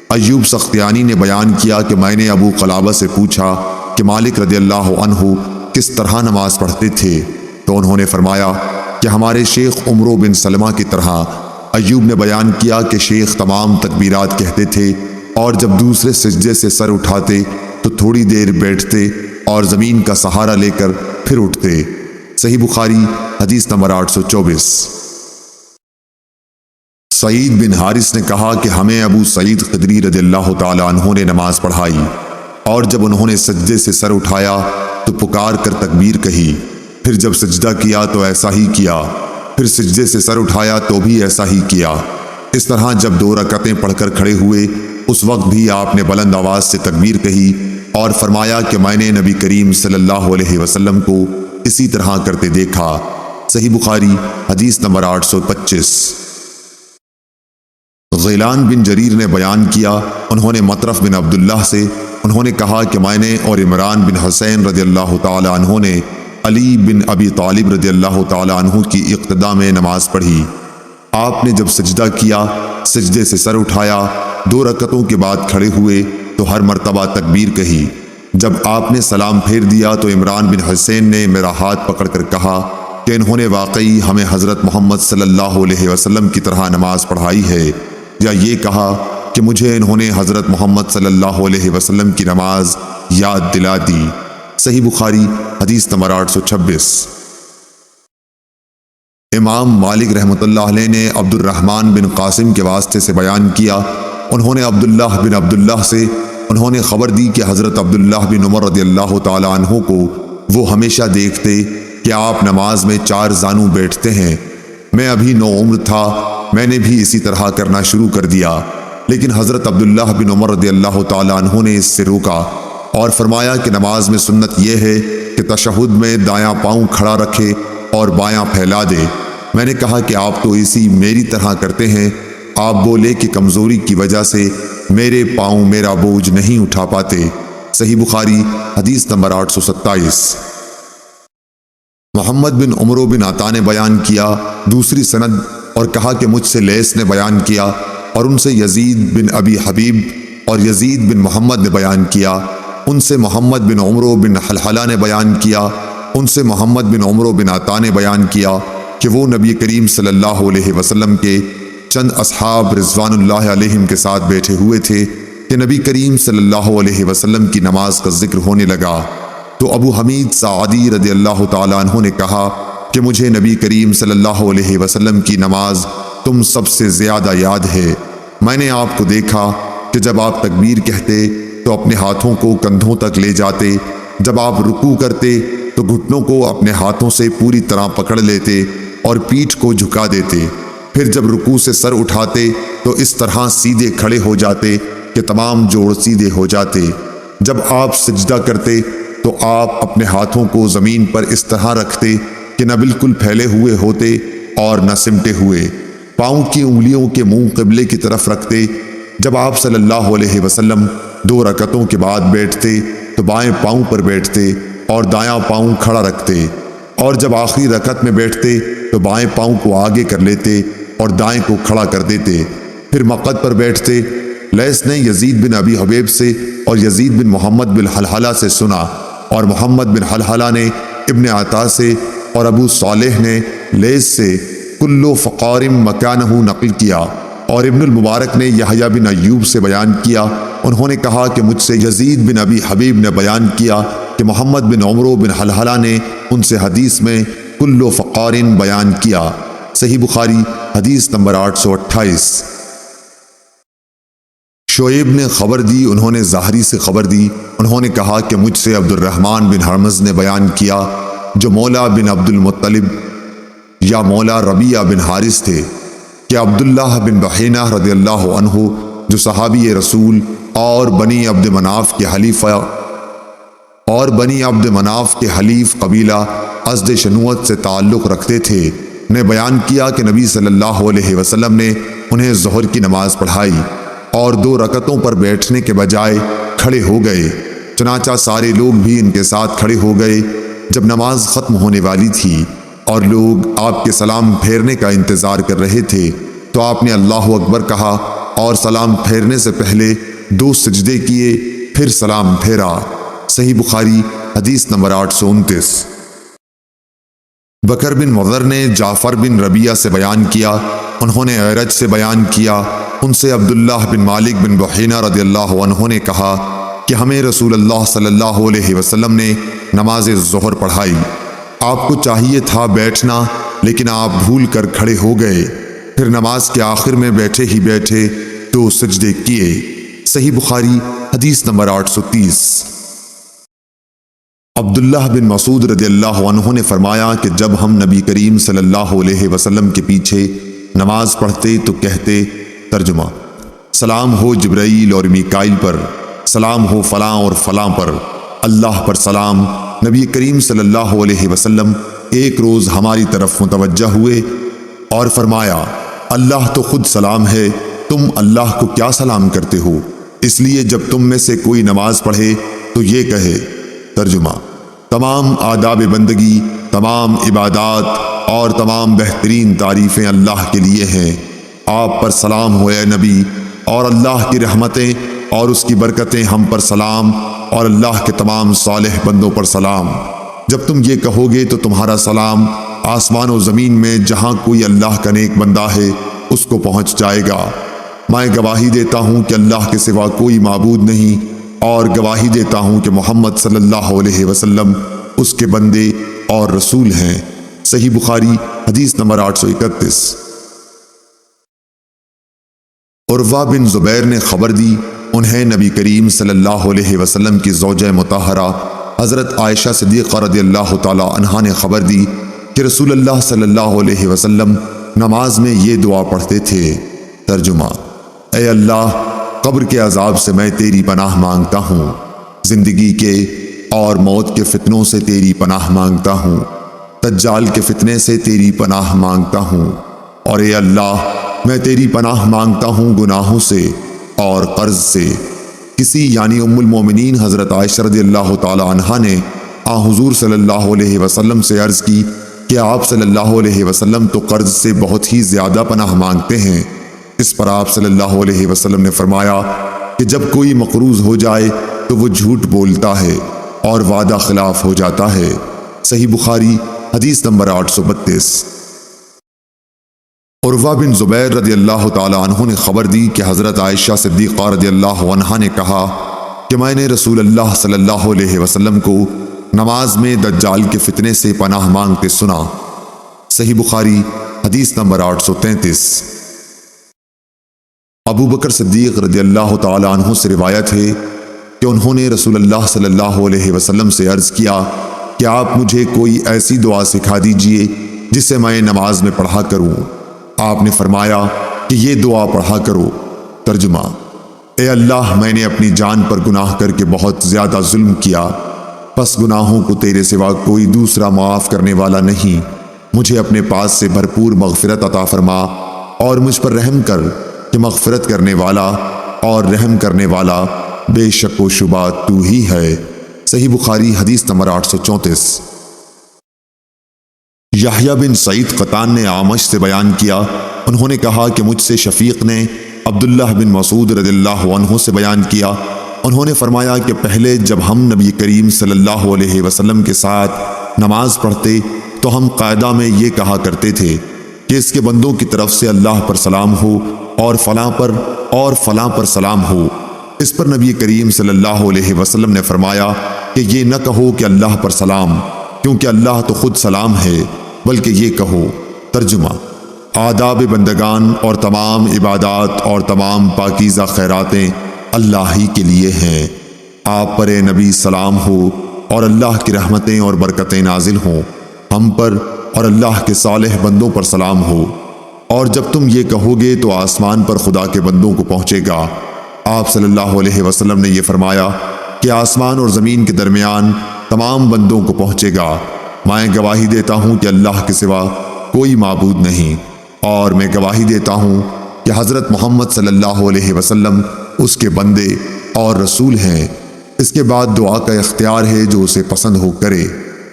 ایوب سختیانی نے بیان کیا کہ میں نے ابو قلابہ سے پوچھا کہ مالک رضی اللہ عنہ کس طرح نماز پڑھتے تھے، تو انہوں نے فرمایا کہ ہمارے شیخ عمرو بن سلمہ کی طرح۔ ایوب نے بیان کیا کہ شیخ تمام تکبیرات کہتے تھے اور جب دوسرے سجدے سے سر اٹھاتے تو تھوڑی دیر بیٹھتے اور زمین کا سہارا لے کر پھر اٹھتے۔ صحیح بخاری حدیث نمبر 824۔ سعید بن حارث نے کہا کہ ہمیں ابو سعید خدری رضی اللہ تعالیٰ عنہ نے نماز پڑھائی اور جب انہوں نے سجدے سے سر اٹھایا تو پکار کر تکبیر کہی، پھر جب سجدہ کیا تو ایسا ہی کیا، پھر سجدے سے سر اٹھایا تو بھی ایسا ہی کیا۔ اس طرح جب 2 رکعتیں پڑھ کر کھڑے ہوئے اس وقت بھی آپ نے بلند آواز سے تکبیر کہی اور فرمایا کہ میں نے نبی کریم صلی اللہ علیہ وسلم کو اسی طرح کرتے دیکھا۔ صحیح بخاری حدیث نمبر 825۔ غیلان بن جریر نے بیان کیا، انہوں نے مطرف بن عبداللہ سے انہوں نے کہا کہ میں نے اور عمران بن حسین رضی اللہ تعالی عنہ نے علی بن ابی طالب رضی اللہ تعالی عنہ کی اقتداء میں نماز پڑھی۔ آپ نے جب سجدہ کیا، سجدے سے سر اٹھایا، 2 رکعتوں کے بعد کھڑے ہوئے تو ہر مرتبہ تکبیر کہی۔ جب آپ نے سلام پھیر دیا تو عمران بن حسین نے میرا ہاتھ پکڑ کر کہا کہ انہوں نے واقعی ہمیں حضرت محمد صلی اللہ علیہ وسلم کی طرح نماز پڑھائی ہے، یا یہ کہا کہ مجھے انہوں نے حضرت محمد صلی اللہ علیہ وسلم کی نماز یاد دلا دی۔ صحیح بخاری حدیث نمبر 826۔ امام مالک رحمۃ اللہ علیہ نے عبد الرحمن بن قاسم کے واسطے سے بیان کیا، انہوں نے عبداللہ بن عبداللہ سے انہوں نے خبر دی کہ حضرت عبداللہ بن عمر رضی اللہ تعالی عنہ کو وہ ہمیشہ دیکھتے کہ آپ نماز میں 4 زانو بیٹھتے ہیں۔ میں ابھی نوعمر تھا، میں نے بھی اسی طرح کرنا شروع کر دیا، لیکن حضرت عبداللہ بن عمر رضی اللہ تعالی عنہ نے اس سے روکا اور فرمایا کہ نماز میں سنت یہ ہے کہ تشہد میں دایاں پاؤں کھڑا رکھے اور بایاں پھیلا دے۔ میں نے کہا کہ آپ تو اسی میری طرح کرتے ہیں۔ آپ بولے کہ کمزوری کی وجہ سے میرے پاؤں میرا بوجھ نہیں اٹھا پاتے۔ صحیح بخاری حدیث نمبر 827۔ محمد بن عمرو بن عطا نے بیان کیا دوسری سند اور کہا کہ مجھ سے لیث نے بیان کیا اور ان سے یزید بن ابی حبیب اور یزید بن محمد نے بیان کیا، ان سے محمد بن عمرو بن حلحلہ نے بیان کیا، ان سے محمد بن عمرو بن عطا نے بیان کیا کہ وہ نبی کریم صلی اللہ علیہ وسلم کے چند اصحاب رضوان اللہ علیہم کے ساتھ بیٹھے ہوئے تھے کہ نبی کریم صلی اللہ علیہ وسلم کی نماز کا ذکر ہونے لگا تو ابو حمید سعدی رضی اللہ تعالیٰ عنہ نے کہا کہ مجھے نبی کریم صلی اللہ علیہ وسلم کی نماز تم سب سے زیادہ یاد ہے۔ میں نے آپ کو دیکھا کہ جب آپ تکبیر کہتے تو اپنے ہاتھوں کو کندھوں تک لے جاتے، جب آپ رکوع کرتے تو گھٹنوں کو اپنے ہاتھوں سے پوری طرح پکڑ لیتے اور پیٹھ کو جھکا دیتے، پھر جب رکوع سے سر اٹھاتے تو اس طرح سیدھے کھڑے ہو جاتے کہ تمام جوڑ سیدھے ہو جاتے۔ جب آپ سجدہ کرتے تو آپ اپنے ہاتھوں کو زمین پر اس طرح رکھتے کہ نہ بالکل پھیلے ہوئے ہوتے اور نہ سمٹے ہوئے، پاؤں کی انگلیوں کے منہ قبلے کی طرف رکھتے۔ جب آپ صلی اللہ علیہ وسلم 2 رکعتوں کے بعد بیٹھتے تو بائیں پاؤں پر بیٹھتے اور دایاں پاؤں کھڑا رکھتے، اور جب آخری رکعت میں بیٹھتے تو بائیں پاؤں کو آگے کر لیتے اور دائیں کو کھڑا کر دیتے، پھر مقعد پر بیٹھتے۔ لیث نے یزید بن ابی حبیب سے اور یزید بن محمد بن حلحلہ سے سنا، اور محمد بن حلحلہ نے ابن عطا سے اور ابو صالح نے لیث سے کلو فقارم مکانہ نقل کیا، اور ابن المبارک نے یحییٰ بن ایوب سے بیان کیا، انہوں نے کہا کہ مجھ سے یزید بن ابی حبیب نے بیان کیا کہ محمد بن عمرو بن حلحلہ نے ان سے حدیث میں کلو فقارن بیان کیا۔ صحیح بخاری حدیث نمبر 828۔ شعیب نے خبر دی، انہوں نے زہری سے خبر دی، انہوں نے کہا کہ مجھ سے عبد الرحمن بن ہرمز نے بیان کیا جو مولا بن عبد المطلب یا مولا ربیعہ بن حارث تھے کہ عبداللہ بن بحینہ رضی اللہ عنہ جو صحابی رسول اور بنی عبد مناف کے حلیف قبیلہ ازد شنوت سے تعلق رکھتے تھے نے بیان کیا کہ نبی صلی اللہ علیہ وسلم نے انہیں ظہر کی نماز پڑھائی اور 2 رکعتوں پر بیٹھنے کے بجائے کھڑے ہو گئے، چنانچہ سارے لوگ بھی ان کے ساتھ کھڑے ہو گئے۔ جب نماز ختم ہونے والی تھی اور لوگ آپ کے سلام پھیرنے کا انتظار کر رہے تھے تو آپ نے اللہ اکبر کہا اور سلام پھیرنے سے پہلے 2 سجدے کیے، پھر سلام پھیرا۔ صحیح بخاری حدیث نمبر 829۔ بکر بن مضر نے جعفر بن ربیعہ سے بیان کیا، انہوں نے اعرج سے بیان کیا، ان سے عبداللہ بن مالک بن بحینہ رضی اللہ عنہ نے کہا کہ ہمیں رسول اللہ صلی اللہ علیہ وسلم نے نماز ظہر پڑھائی، آپ کو چاہیے تھا بیٹھنا لیکن آپ بھول کر کھڑے ہو گئے، پھر نماز کے آخر میں بیٹھے ہی بیٹھے 2 سجدے کیے۔ صحیح بخاری حدیث نمبر 830۔ عبداللہ بن مسعود رضی اللہ عنہ نے فرمایا کہ جب ہم نبی کریم صلی اللہ علیہ وسلم کے پیچھے نماز پڑھتے تو کہتے، ترجمہ: سلام ہو جبرائیل اور میکائیل پر، سلام ہو فلاں اور فلاں پر، اللہ پر سلام۔ نبی کریم صلی اللہ علیہ وسلم ایک روز ہماری طرف متوجہ ہوئے اور فرمایا، اللہ تو خود سلام ہے، تم اللہ کو کیا سلام کرتے ہو؟ اس لیے جب تم میں سے کوئی نماز پڑھے تو یہ کہے۔ ترجمہ: تمام آداب بندگی، تمام عبادات اور تمام بہترین تعریفیں اللہ کے لیے ہیں، آپ پر سلام ہو اے نبی، اور اللہ کی رحمتیں اور اس کی برکتیں ہم پر سلام، اور اللہ کے تمام صالح بندوں پر سلام۔ جب تم یہ کہو گے تو تمہارا سلام آسمان و زمین میں جہاں کوئی اللہ کا نیک بندہ ہے اس کو پہنچ جائے گا۔ میں گواہی دیتا ہوں کہ اللہ کے سوا کوئی معبود نہیں، اور گواہی دیتا ہوں کہ محمد صلی اللہ علیہ وسلم اس کے بندے اور رسول ہیں۔ صحیح بخاری حدیث نمبر 831۔ عروہ بن زبیر نے خبر دی، انہیں نبی کریم صلی اللہ علیہ وسلم کی زوجہ مطہرہ حضرت عائشہ صدیقہ رضی اللہ تعالی عنہا نے خبر دی کہ رسول اللہ صلی اللہ علیہ وسلم نماز میں یہ دعا پڑھتے تھے۔ ترجمہ: اے اللہ، قبر کے عذاب سے میں تیری پناہ مانگتا ہوں، زندگی کے اور موت کے فتنوں سے تیری پناہ مانگتا ہوں، دجال کے فتنے سے تیری پناہ مانگتا ہوں، اور اے اللہ میں تیری پناہ مانگتا ہوں گناہوں سے اور قرض سے۔ کسی یعنی ام المومنین حضرت عائشہ رضی اللہ تعالی عنہا نے حضور صلی اللہ علیہ وسلم سے عرض کی کہ آپ صلی اللہ علیہ وسلم تو قرض سے بہت ہی زیادہ پناہ مانگتے ہیں۔ اس پر آپ صلی اللہ علیہ وسلم نے فرمایا کہ جب کوئی مقروض ہو جائے تو وہ جھوٹ بولتا ہے اور وعدہ خلاف ہو جاتا ہے۔ صحیح بخاری حدیث نمبر 832۔ عروہ بن زبیر رضی اللہ تعالی عنہ نے خبر دی کہ حضرت عائشہ صدیقہ رضی اللہ عنہا نے کہا کہ میں نے رسول اللہ صلی اللہ علیہ وسلم کو نماز میں دجال کے فتنے سے پناہ مانگتے سنا۔ صحیح بخاری حدیث نمبر 833۔ ابو بکر صدیق رضی اللہ تعالی عنہ سے روایت ہے کہ انہوں نے رسول اللہ صلی اللہ علیہ وسلم سے عرض کیا کہ آپ مجھے کوئی ایسی دعا سکھا دیجئے جسے میں نماز میں پڑھا کروں۔ آپ نے فرمایا کہ یہ دعا پڑھا کرو۔ ترجمہ: اے اللہ، میں نے اپنی جان پر گناہ کر کے بہت زیادہ ظلم کیا، پس گناہوں کو تیرے سوا کوئی دوسرا معاف کرنے والا نہیں، مجھے اپنے پاس سے بھرپور مغفرت عطا فرما اور مجھ پر رحم کر کہ مغفرت کرنے والا اور رحم کرنے والا بے شک و شبہ تو ہی ہے۔ صحیح بخاری حدیث نمبر 834۔ یحییٰ بن سعید قطان نے اعمش سے بیان کیا، انہوں نے کہا کہ مجھ سے شفیق نے عبداللہ بن مسعود رضی اللہ عنہ سے بیان کیا، انہوں نے فرمایا کہ پہلے جب ہم نبی کریم صلی اللہ علیہ وسلم کے ساتھ نماز پڑھتے تو ہم قاعدہ میں یہ کہا کرتے تھے کہ اس کے بندوں کی طرف سے اللہ پر سلام ہو اور فلاں پر سلام ہو۔ اس پر نبی کریم صلی اللہ علیہ وسلم نے فرمایا کہ یہ نہ کہو کہ اللہ پر سلام، کیونکہ اللہ تو خود سلام ہے، بلکہ یہ کہو۔ ترجمہ: آداب بندگان اور تمام عبادات اور تمام پاکیزہ خیراتیں اللہ ہی کے لیے ہیں۔ آپ پر اے نبی سلام ہو اور اللہ کی رحمتیں اور برکتیں نازل ہوں۔ ہم پر اور اللہ کے صالح بندوں پر سلام ہو۔ اور جب تم یہ کہو گے تو آسمان پر خدا کے بندوں کو پہنچے گا۔ آپ صلی اللہ علیہ وسلم نے یہ فرمایا کہ آسمان اور زمین کے درمیان تمام بندوں کو پہنچے گا۔ میں گواہی دیتا ہوں کہ اللہ کے سوا کوئی معبود نہیں، اور میں گواہی دیتا ہوں کہ حضرت محمد صلی اللہ علیہ وسلم اس کے بندے اور رسول ہیں۔ اس کے بعد دعا کا اختیار ہے جو اسے پسند ہو کرے۔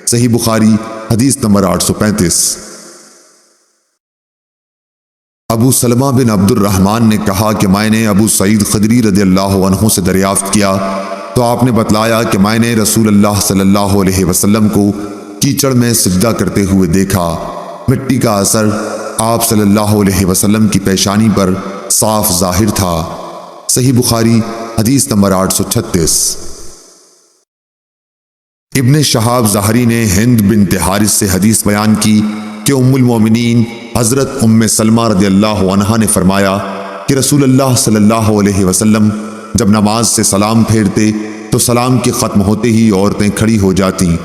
صحیح بخاری حدیث نمبر 835۔ ابو سلمہ بن عبد الرحمن نے کہا کہ میں نے ابو سعید خدری رضی اللہ عنہ سے دریافت کیا تو آپ نے بتلایا کہ میں نے رسول اللہ صلی اللہ علیہ وسلم کو کیچڑ میں سجدہ کرتے ہوئے دیکھا۔ مٹی کا اثر آپ صلی اللہ علیہ وسلم کی پیشانی پر صاف ظاہر تھا۔ صحیح بخاری حدیث نمبر 836۔ ابن شہاب ظاہری نے ہند بنت حارث سے حدیث بیان کی کہ ام المومنین حضرت ام سلمہ رضی اللہ عنہا نے فرمایا کہ رسول اللہ صلی اللہ علیہ وسلم جب نماز سے سلام پھیرتے تو سلام کے ختم ہوتے ہی عورتیں کھڑی ہو جاتیں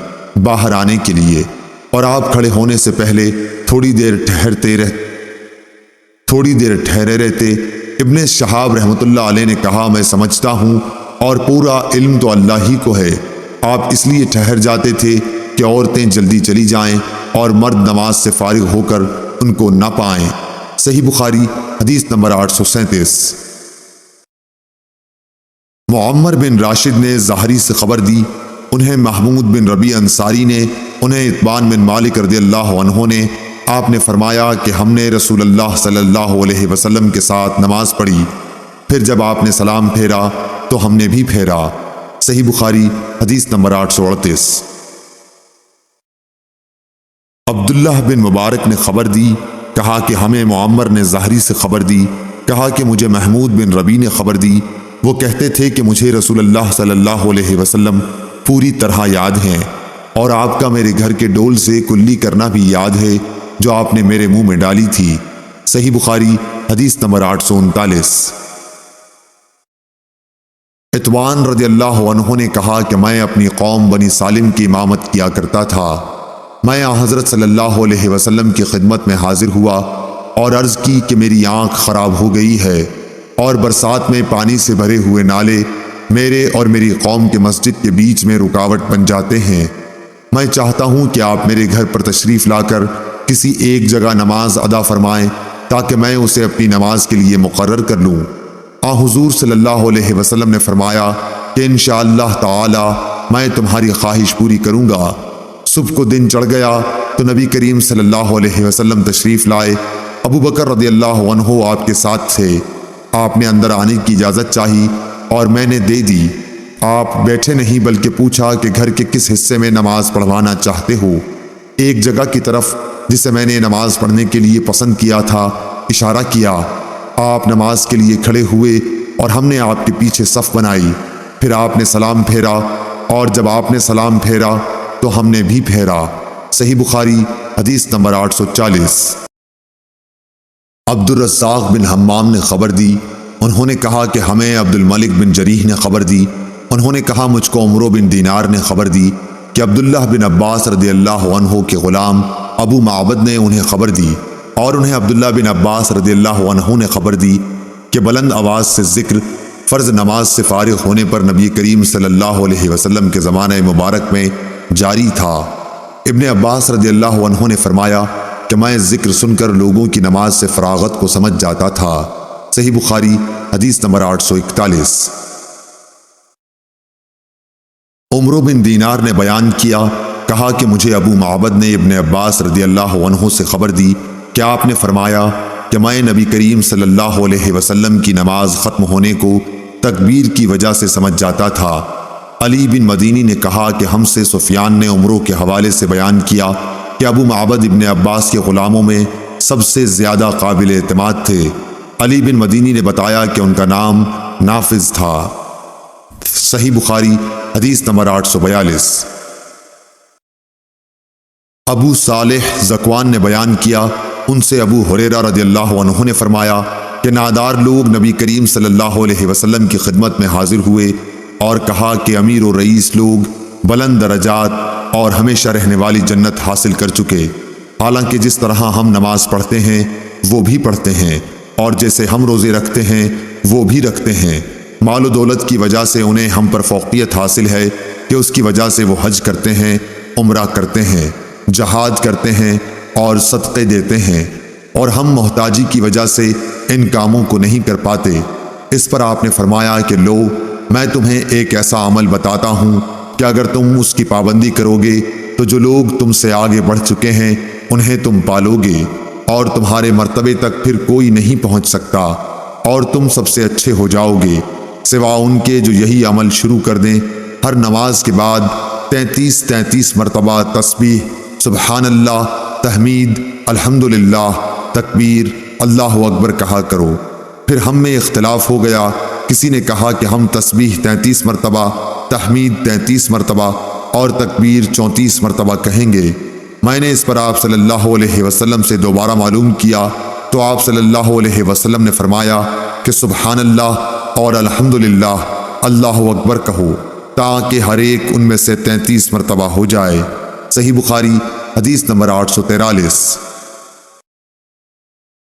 باہر آنے کے لیے، اور آپ کھڑے ہونے سے پہلے تھوڑی دیر ٹھہرے رہتے۔ ابن شہاب رحمۃ اللہ علیہ نے کہا میں سمجھتا ہوں اور پورا علم تو اللہ ہی کو ہے، آپ اس لیے ٹھہر جاتے تھے کہ عورتیں جلدی چلی جائیں اور مرد نماز سے فارغ ہو کر ان کو نہ پائیں۔ صحیح بخاری حدیث نمبر 837۔ معمر بن راشد نے ظاہری سے خبر دی، انہیں محمود بن ربیع انصاری نے، انہیں اتبان بن مالک رضی اللہ عنہ نے، آپ نے فرمایا کہ ہم نے رسول اللہ صلی اللہ علیہ وسلم کے ساتھ نماز پڑھی، پھر جب آپ نے سلام پھیرا تو ہم نے بھی پھیرا۔ صحیح بخاری حدیث نمبر 838۔ عبداللہ بن مبارک نے خبر دی، کہا کہ ہمیں معمر نے ظاہری سے خبر دی، کہا کہ مجھے محمود بن ربیع نے خبر دی، وہ کہتے تھے کہ مجھے رسول اللہ صلی اللہ علیہ وسلم پوری طرح یاد ہیں، اور آپ کا میرے گھر کے ڈول سے کلی کرنا بھی یاد ہے جو آپ نے میرے منہ میں ڈالی تھی۔ صحیح بخاری حدیث نمبر 839۔ اتوان رضی اللہ عنہ نے کہا کہ میں اپنی قوم بنی سالم کی امامت کیا کرتا تھا۔ میں حضرت صلی اللہ علیہ وسلم کی خدمت میں حاضر ہوا اور عرض کی کہ میری آنکھ خراب ہو گئی ہے اور برسات میں پانی سے بھرے ہوئے نالے میرے اور میری قوم کے مسجد کے بیچ میں رکاوٹ بن جاتے ہیں۔ میں چاہتا ہوں کہ آپ میرے گھر پر تشریف لا کر کسی ایک جگہ نماز ادا فرمائیں تاکہ میں اسے اپنی نماز کے لیے مقرر کر لوں۔ حضور صلی اللہ علیہ وسلم نے فرمایا کہ انشاءاللہ تعالی میں تمہاری خواہش پوری کروں گا۔ صبح کو دن چڑھ گیا تو نبی کریم صلی اللہ علیہ وسلم تشریف لائے۔ ابو بکر رضی اللہ عنہ آپ کے ساتھ تھے۔ آپ نے اندر آنے کی اجازت چاہی اور میں نے دے دی۔ آپ بیٹھے نہیں بلکہ پوچھا کہ گھر کے کس حصے میں نماز پڑھوانا چاہتے ہو۔ ایک جگہ کی طرف جسے میں نے نماز پڑھنے کے لیے پسند کیا تھا اشارہ کیا۔ آپ نماز کے لیے کھڑے ہوئے اور ہم نے آپ کے پیچھے صف بنائی۔ پھر آپ نے سلام پھیرا اور جب آپ نے سلام پھیرا تو ہم نے بھی پھیرا۔ صحیح بخاری حدیث نمبر 840۔ عبد الرزاق بن حمام نے خبر دی، انہوں نے کہا کہ ہمیں عبد الملک بن جریح نے خبر دی، انہوں نے کہا مجھ کو عمرو بن دینار نے خبر دی کہ عبداللہ بن عباس رضی اللہ عنہ کے غلام ابو معبد نے انہیں خبر دی، اور انہیں عبداللہ بن عباس رضی اللہ عنہ نے خبر دی کہ بلند آواز سے ذکر فرض نماز سے فارغ ہونے پر نبی کریم صلی اللہ علیہ وسلم کے زمانہ مبارک میں جاری تھا۔ ابن عباس رضی اللہ عنہ نے فرمایا کہ میں ذکر سن کر لوگوں کی نماز سے فراغت کو سمجھ جاتا تھا۔ صحیح بخاری حدیث نمبر 841۔ عمرو بن دینار نے بیان کیا، کہا کہ مجھے ابو معبد نے ابن عباس رضی اللہ عنہ سے خبر دی کہ آپ نے فرمایا کہ میں نبی کریم صلی اللہ علیہ وسلم کی نماز ختم ہونے کو تکبیر کی وجہ سے سمجھ جاتا تھا۔ علی بن مدینی نے کہا کہ ہم سے سفیان نے عمرو کے حوالے سے بیان کیا کہ ابو معبد ابن عباس کے غلاموں میں سب سے زیادہ قابل اعتماد تھے۔ علی بن مدینی نے بتایا کہ ان کا نام نافذ تھا۔ صحیح بخاری حدیث نمبر 842۔ ابو صالح زکوان نے بیان کیا، ان سے ابو ہریرہ رضی اللہ عنہ نے فرمایا کہ کہ نادار لوگ نبی کریم صلی اللہ علیہ وسلم کی خدمت میں حاضر ہوئے اور کہا کہ امیر و رئیس لوگ بلند درجات اور ہمیشہ رہنے والی جنت حاصل کر چکے، حالانکہ جس طرح ہم نماز پڑھتے ہیں وہ بھی پڑھتے ہیں، اور جیسے ہم روزے رکھتے ہیں وہ بھی رکھتے ہیں۔ مال و دولت کی وجہ سے انہیں ہم پر فوقیت حاصل ہے کہ اس کی وجہ سے وہ حج کرتے ہیں، عمرہ کرتے ہیں، جہاد کرتے ہیں اور صدقے دیتے ہیں، اور ہم محتاجی کی وجہ سے ان کاموں کو نہیں کر پاتے۔ اس پر آپ نے فرمایا کہ لو، میں تمہیں ایک ایسا عمل بتاتا ہوں کہ اگر تم اس کی پابندی کرو گے تو جو لوگ تم سے آگے بڑھ چکے ہیں انہیں تم پالو گے، اور تمہارے مرتبے تک پھر کوئی نہیں پہنچ سکتا، اور تم سب سے اچھے ہو جاؤ گے، سوا ان کے جو یہی عمل شروع کر دیں، ہر نماز کے بعد 33 مرتبہ تسبیح، سبحان اللہ، تحمید، الحمدللہ، تکبیر، اللہ اکبر کہا کرو۔ پھر ہم میں اختلاف ہو گیا، کسی نے کہا کہ ہم تسبیح 33 مرتبہ، تحمید 33 مرتبہ اور تکبیر 34 مرتبہ کہیں گے۔ میں نے اس پر آپ صلی اللہ علیہ وسلم سے دوبارہ معلوم کیا تو آپ صلی اللہ علیہ وسلم نے فرمایا کہ سبحان اللہ اور الحمدللہ، اللہ اکبر کہو، تاکہ ہر ایک ان میں سے 33 مرتبہ ہو جائے۔ صحیح بخاری حدیث نمبر 843۔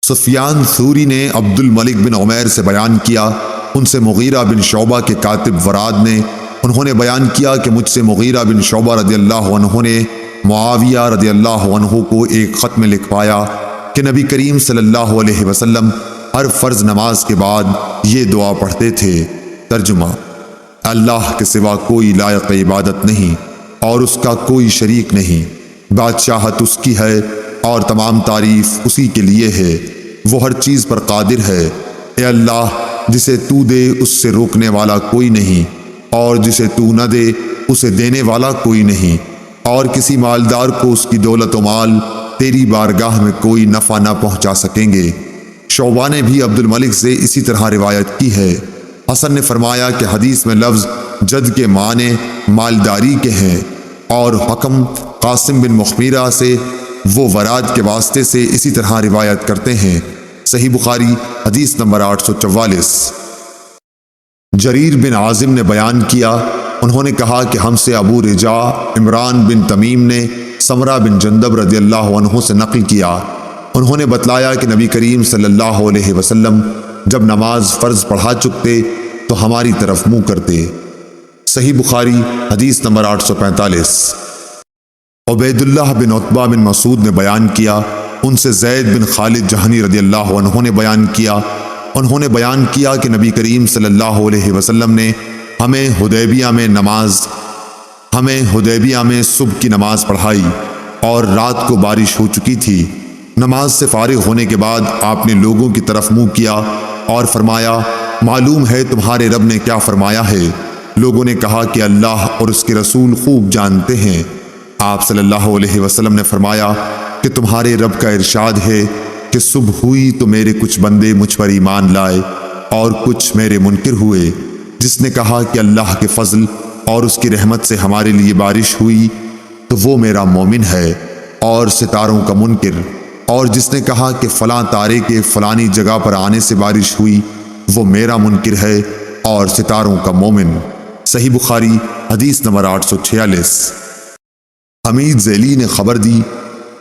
سفیان ثوری نے عبد الملک بن عمیر سے بیان کیا، ان سے مغیرہ بن شعبہ کے کاتب وراد نے، انہوں نے بیان کیا کہ مجھ سے مغیرہ بن شعبہ رضی اللہ عنہ نے معاویہ رضی اللہ عنہ کو ایک خط میں لکھوایا کہ نبی کریم صلی اللہ علیہ وسلم ہر فرض نماز کے بعد یہ دعا پڑھتے تھے۔ ترجمہ: اللہ کے سوا کوئی لائق عبادت نہیں اور اس کا کوئی شریک نہیں، بادشاہت اس کی ہے اور تمام تعریف اسی کے لیے ہے، وہ ہر چیز پر قادر ہے۔ اے اللہ، جسے تو دے اس سے روکنے والا کوئی نہیں، اور جسے تو نہ دے اسے دینے والا کوئی نہیں، اور کسی مالدار کو اس کی دولت و مال تیری بارگاہ میں کوئی نفع نہ پہنچا سکیں گے۔ شعبہ نے بھی عبد الملک سے اسی طرح روایت کی ہے۔ حسن نے فرمایا کہ حدیث میں لفظ جد کے معنی مالداری کے ہیں، اور حکم قاسم بن مخمیرہ سے وہ وراد کے واسطے سے اسی طرح روایت کرتے ہیں۔ صحیح بخاری حدیث نمبر 844۔ جریر بن عازم نے بیان کیا، انہوں نے کہا کہ ہم سے ابو رجاء عمران بن تمیم نے سمرہ بن جندب رضی اللہ عنہ سے نقل کیا، انہوں نے بتلایا کہ نبی کریم صلی اللہ علیہ وسلم جب نماز فرض پڑھا چکتے تو ہماری طرف منہ کرتے۔ صحیح بخاری حدیث نمبر 845۔ عبید اللہ بن عتبہ بن مسعود نے بیان کیا، ان سے زید بن خالد جہنی رضی اللہ عنہ نے بیان کیا، انہوں نے بیان کیا کہ نبی کریم صلی اللہ علیہ وسلم نے ہمیں حدیبیہ میں صبح کی نماز پڑھائی اور رات کو بارش ہو چکی تھی۔ نماز سے فارغ ہونے کے بعد آپ نے لوگوں کی طرف منہ کیا اور فرمایا، معلوم ہے تمہارے رب نے کیا فرمایا ہے؟ لوگوں نے کہا کہ اللہ اور اس کے رسول خوب جانتے ہیں۔ آپ صلی اللہ علیہ وسلم نے فرمایا کہ تمہارے رب کا ارشاد ہے کہ صبح ہوئی تو میرے کچھ بندے مجھ پر ایمان لائے اور کچھ میرے منکر ہوئے۔ جس نے کہا کہ اللہ کے فضل اور اس کی رحمت سے ہمارے لیے بارش ہوئی تو وہ میرا مومن ہے اور ستاروں کا منکر، اور جس نے کہا کہ فلاں تارے کے فلانی جگہ پر آنے سے بارش ہوئی وہ میرا منکر ہے اور ستاروں کا مومن۔ صحیح بخاری حدیث نمبر 846۔ حمید ذیلی نے خبر دی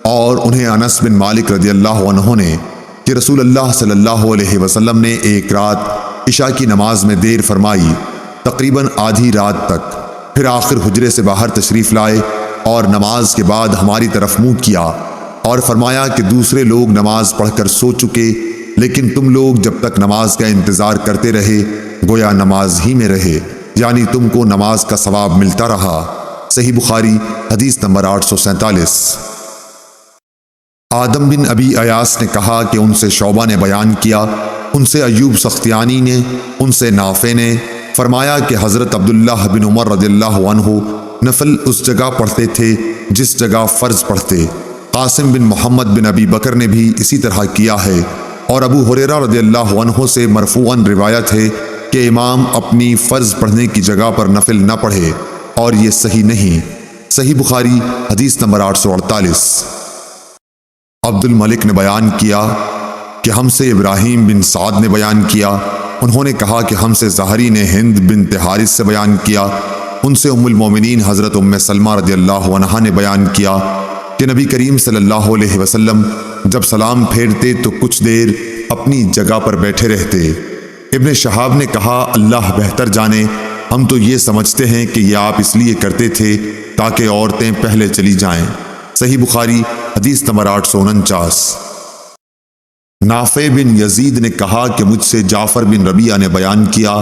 اور انہیں انس بن مالک رضی اللہ عنہ نے کہ رسول اللہ صلی اللہ علیہ وسلم نے ایک رات عشاء کی نماز میں دیر فرمائی، تقریباً آدھی رات تک، پھر آخر حجرے سے باہر تشریف لائے اور نماز کے بعد ہماری طرف منہ کیا اور فرمایا کہ دوسرے لوگ نماز پڑھ کر سو چکے، لیکن تم لوگ جب تک نماز کا انتظار کرتے رہے گویا نماز ہی میں رہے، یعنی تم کو نماز کا ثواب ملتا رہا۔ صحیح بخاری حدیث نمبر 847۔ آدم بن ابی ایاس نے کہا کہ ان سے شعبہ نے بیان کیا، ان سے ایوب سختیانی نے، ان سے نافع نے فرمایا کہ حضرت عبداللہ بن عمر رضی اللہ عنہ نفل اس جگہ پڑھتے تھے جس جگہ فرض پڑھتے۔ قاسم بن محمد بن ابی بکر نے بھی اسی طرح کیا ہے، اور ابو ہریرہ رضی اللہ عنہ سے مرفوعاً روایت ہے کہ امام اپنی فرض پڑھنے کی جگہ پر نفل نہ پڑھے، اور یہ صحیح نہیں۔ صحیح بخاری حدیث نمبر 848۔ عبد الملک نے بیان کیا کہ ہم سے ابراہیم بن سعد نے بیان کیا، انہوں نے کہا کہ ہم سے زہری نے ہند بنت حارث سے بیان کیا، ان سے ام المومنین حضرت ام سلمہ رضی اللہ عنہا نے بیان کیا کہ نبی کریم صلی اللہ علیہ وسلم جب سلام پھیرتے تو کچھ دیر اپنی جگہ پر بیٹھے رہتے۔ ابن شہاب نے کہا اللہ بہتر جانے، ہم تو یہ سمجھتے ہیں کہ یہ آپ اس لیے کرتے تھے تاکہ عورتیں پہلے چلی جائیں۔ صحیح بخاری حدیث نمبر 849۔ نافع بن یزید نے کہا کہ مجھ سے جعفر بن ربیعہ نے بیان کیا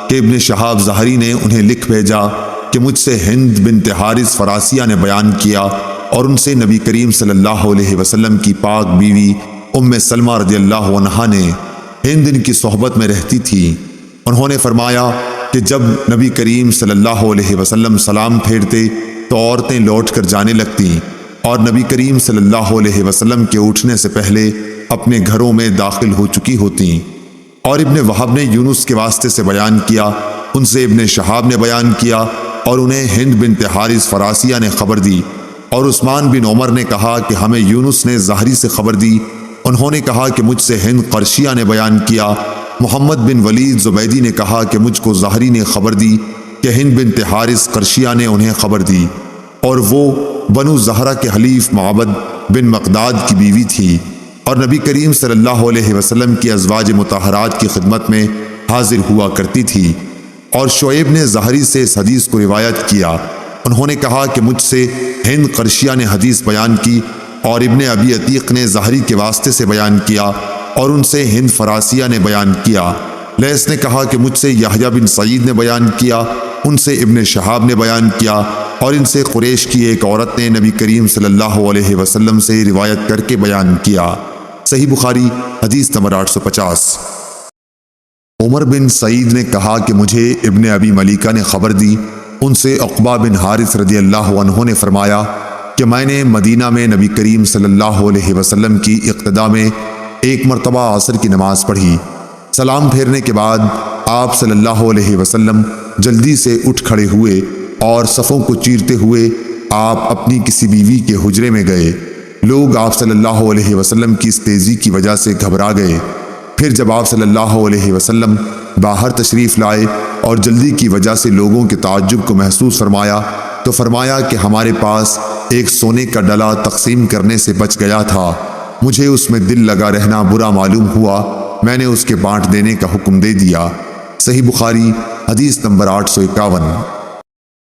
کہ ابن شہاب زہری نے انہیں لکھ بھیجا کہ مجھ سے ہند بنت حارث فراسیہ نے بیان کیا اور ان سے نبی کریم صلی اللہ علیہ وسلم کی پاک بیوی ام سلمہ رضی اللہ عنہا نے ہند ان کی صحبت میں رہتی تھی۔ انہوں نے فرمایا کہ جب نبی کریم صلی اللہ علیہ وسلم سلام پھیرتے تو عورتیں لوٹ کر جانے لگتیں اور نبی کریم صلی اللہ علیہ وسلم کے اٹھنے سے پہلے اپنے گھروں میں داخل ہو چکی ہوتیں۔ اور ابن وہب نے یونس کے واسطے سے بیان کیا، ان سے ابن شہاب نے بیان کیا اور انہیں ہند بنت حارث فراسیہ نے خبر دی، اور عثمان بن عمر نے کہا کہ ہمیں یونس نے زہری سے خبر دی، انہوں نے کہا کہ مجھ سے ہند قرشیہ نے بیان کیا۔ محمد بن ولید زبیدی نے کہا کہ مجھ کو زہری نے خبر دی کہ ہند بنت حارث قرشیہ نے انہیں خبر دی، اور وہ بنو زہرہ کے حلیف معبد بن مقداد کی بیوی تھی اور نبی کریم صلی اللہ علیہ وسلم کی ازواج مطہرات کی خدمت میں حاضر ہوا کرتی تھی۔ اور شعیب نے زہری سے اس حدیث کو روایت کیا، انہوں نے کہا کہ مجھ سے ہند قرشیہ نے حدیث بیان کی اور ابن ابی عتیق نے زہری کے واسطے سے بیان کیا اور ان سے ہند فراسیہ نے بیان کیا۔ لیث نے کہا کہ مجھ سے یحییٰ بن سعید نے بیان کیا، ان سے ابن شہاب نے بیان کیا اور ان سے قریش کی ایک عورت نے نبی کریم صلی اللہ علیہ وسلم سے روایت کر کے بیان کیا۔ صحیح بخاری حدیث نمبر 850۔ عمر بن سعید نے کہا کہ مجھے ابن ابی ملیکہ نے خبر دی، ان سے عقبہ بن حارث رضی اللہ عنہ نے فرمایا کہ میں نے مدینہ میں نبی کریم صلی اللہ علیہ وسلم کی اقتداء میں ایک مرتبہ عصر کی نماز پڑھی۔ سلام پھیرنے کے بعد آپ صلی اللہ علیہ وسلم جلدی سے اٹھ کھڑے ہوئے اور صفوں کو چیرتے ہوئے آپ اپنی کسی بیوی کے حجرے میں گئے۔ لوگ آپ صلی اللہ علیہ وسلم کی اس تیزی کی وجہ سے گھبرا گئے۔ پھر جب آپ صلی اللہ علیہ وسلم باہر تشریف لائے اور جلدی کی وجہ سے لوگوں کے تعجب کو محسوس فرمایا تو فرمایا کہ ہمارے پاس ایک سونے کا ڈلا تقسیم کرنے سے بچ گیا تھا، مجھے اس میں دل لگا رہنا برا معلوم ہوا، میں نے اس کے بانٹ دینے کا حکم دے دیا۔ صحیح بخاری حدیث نمبر 851۔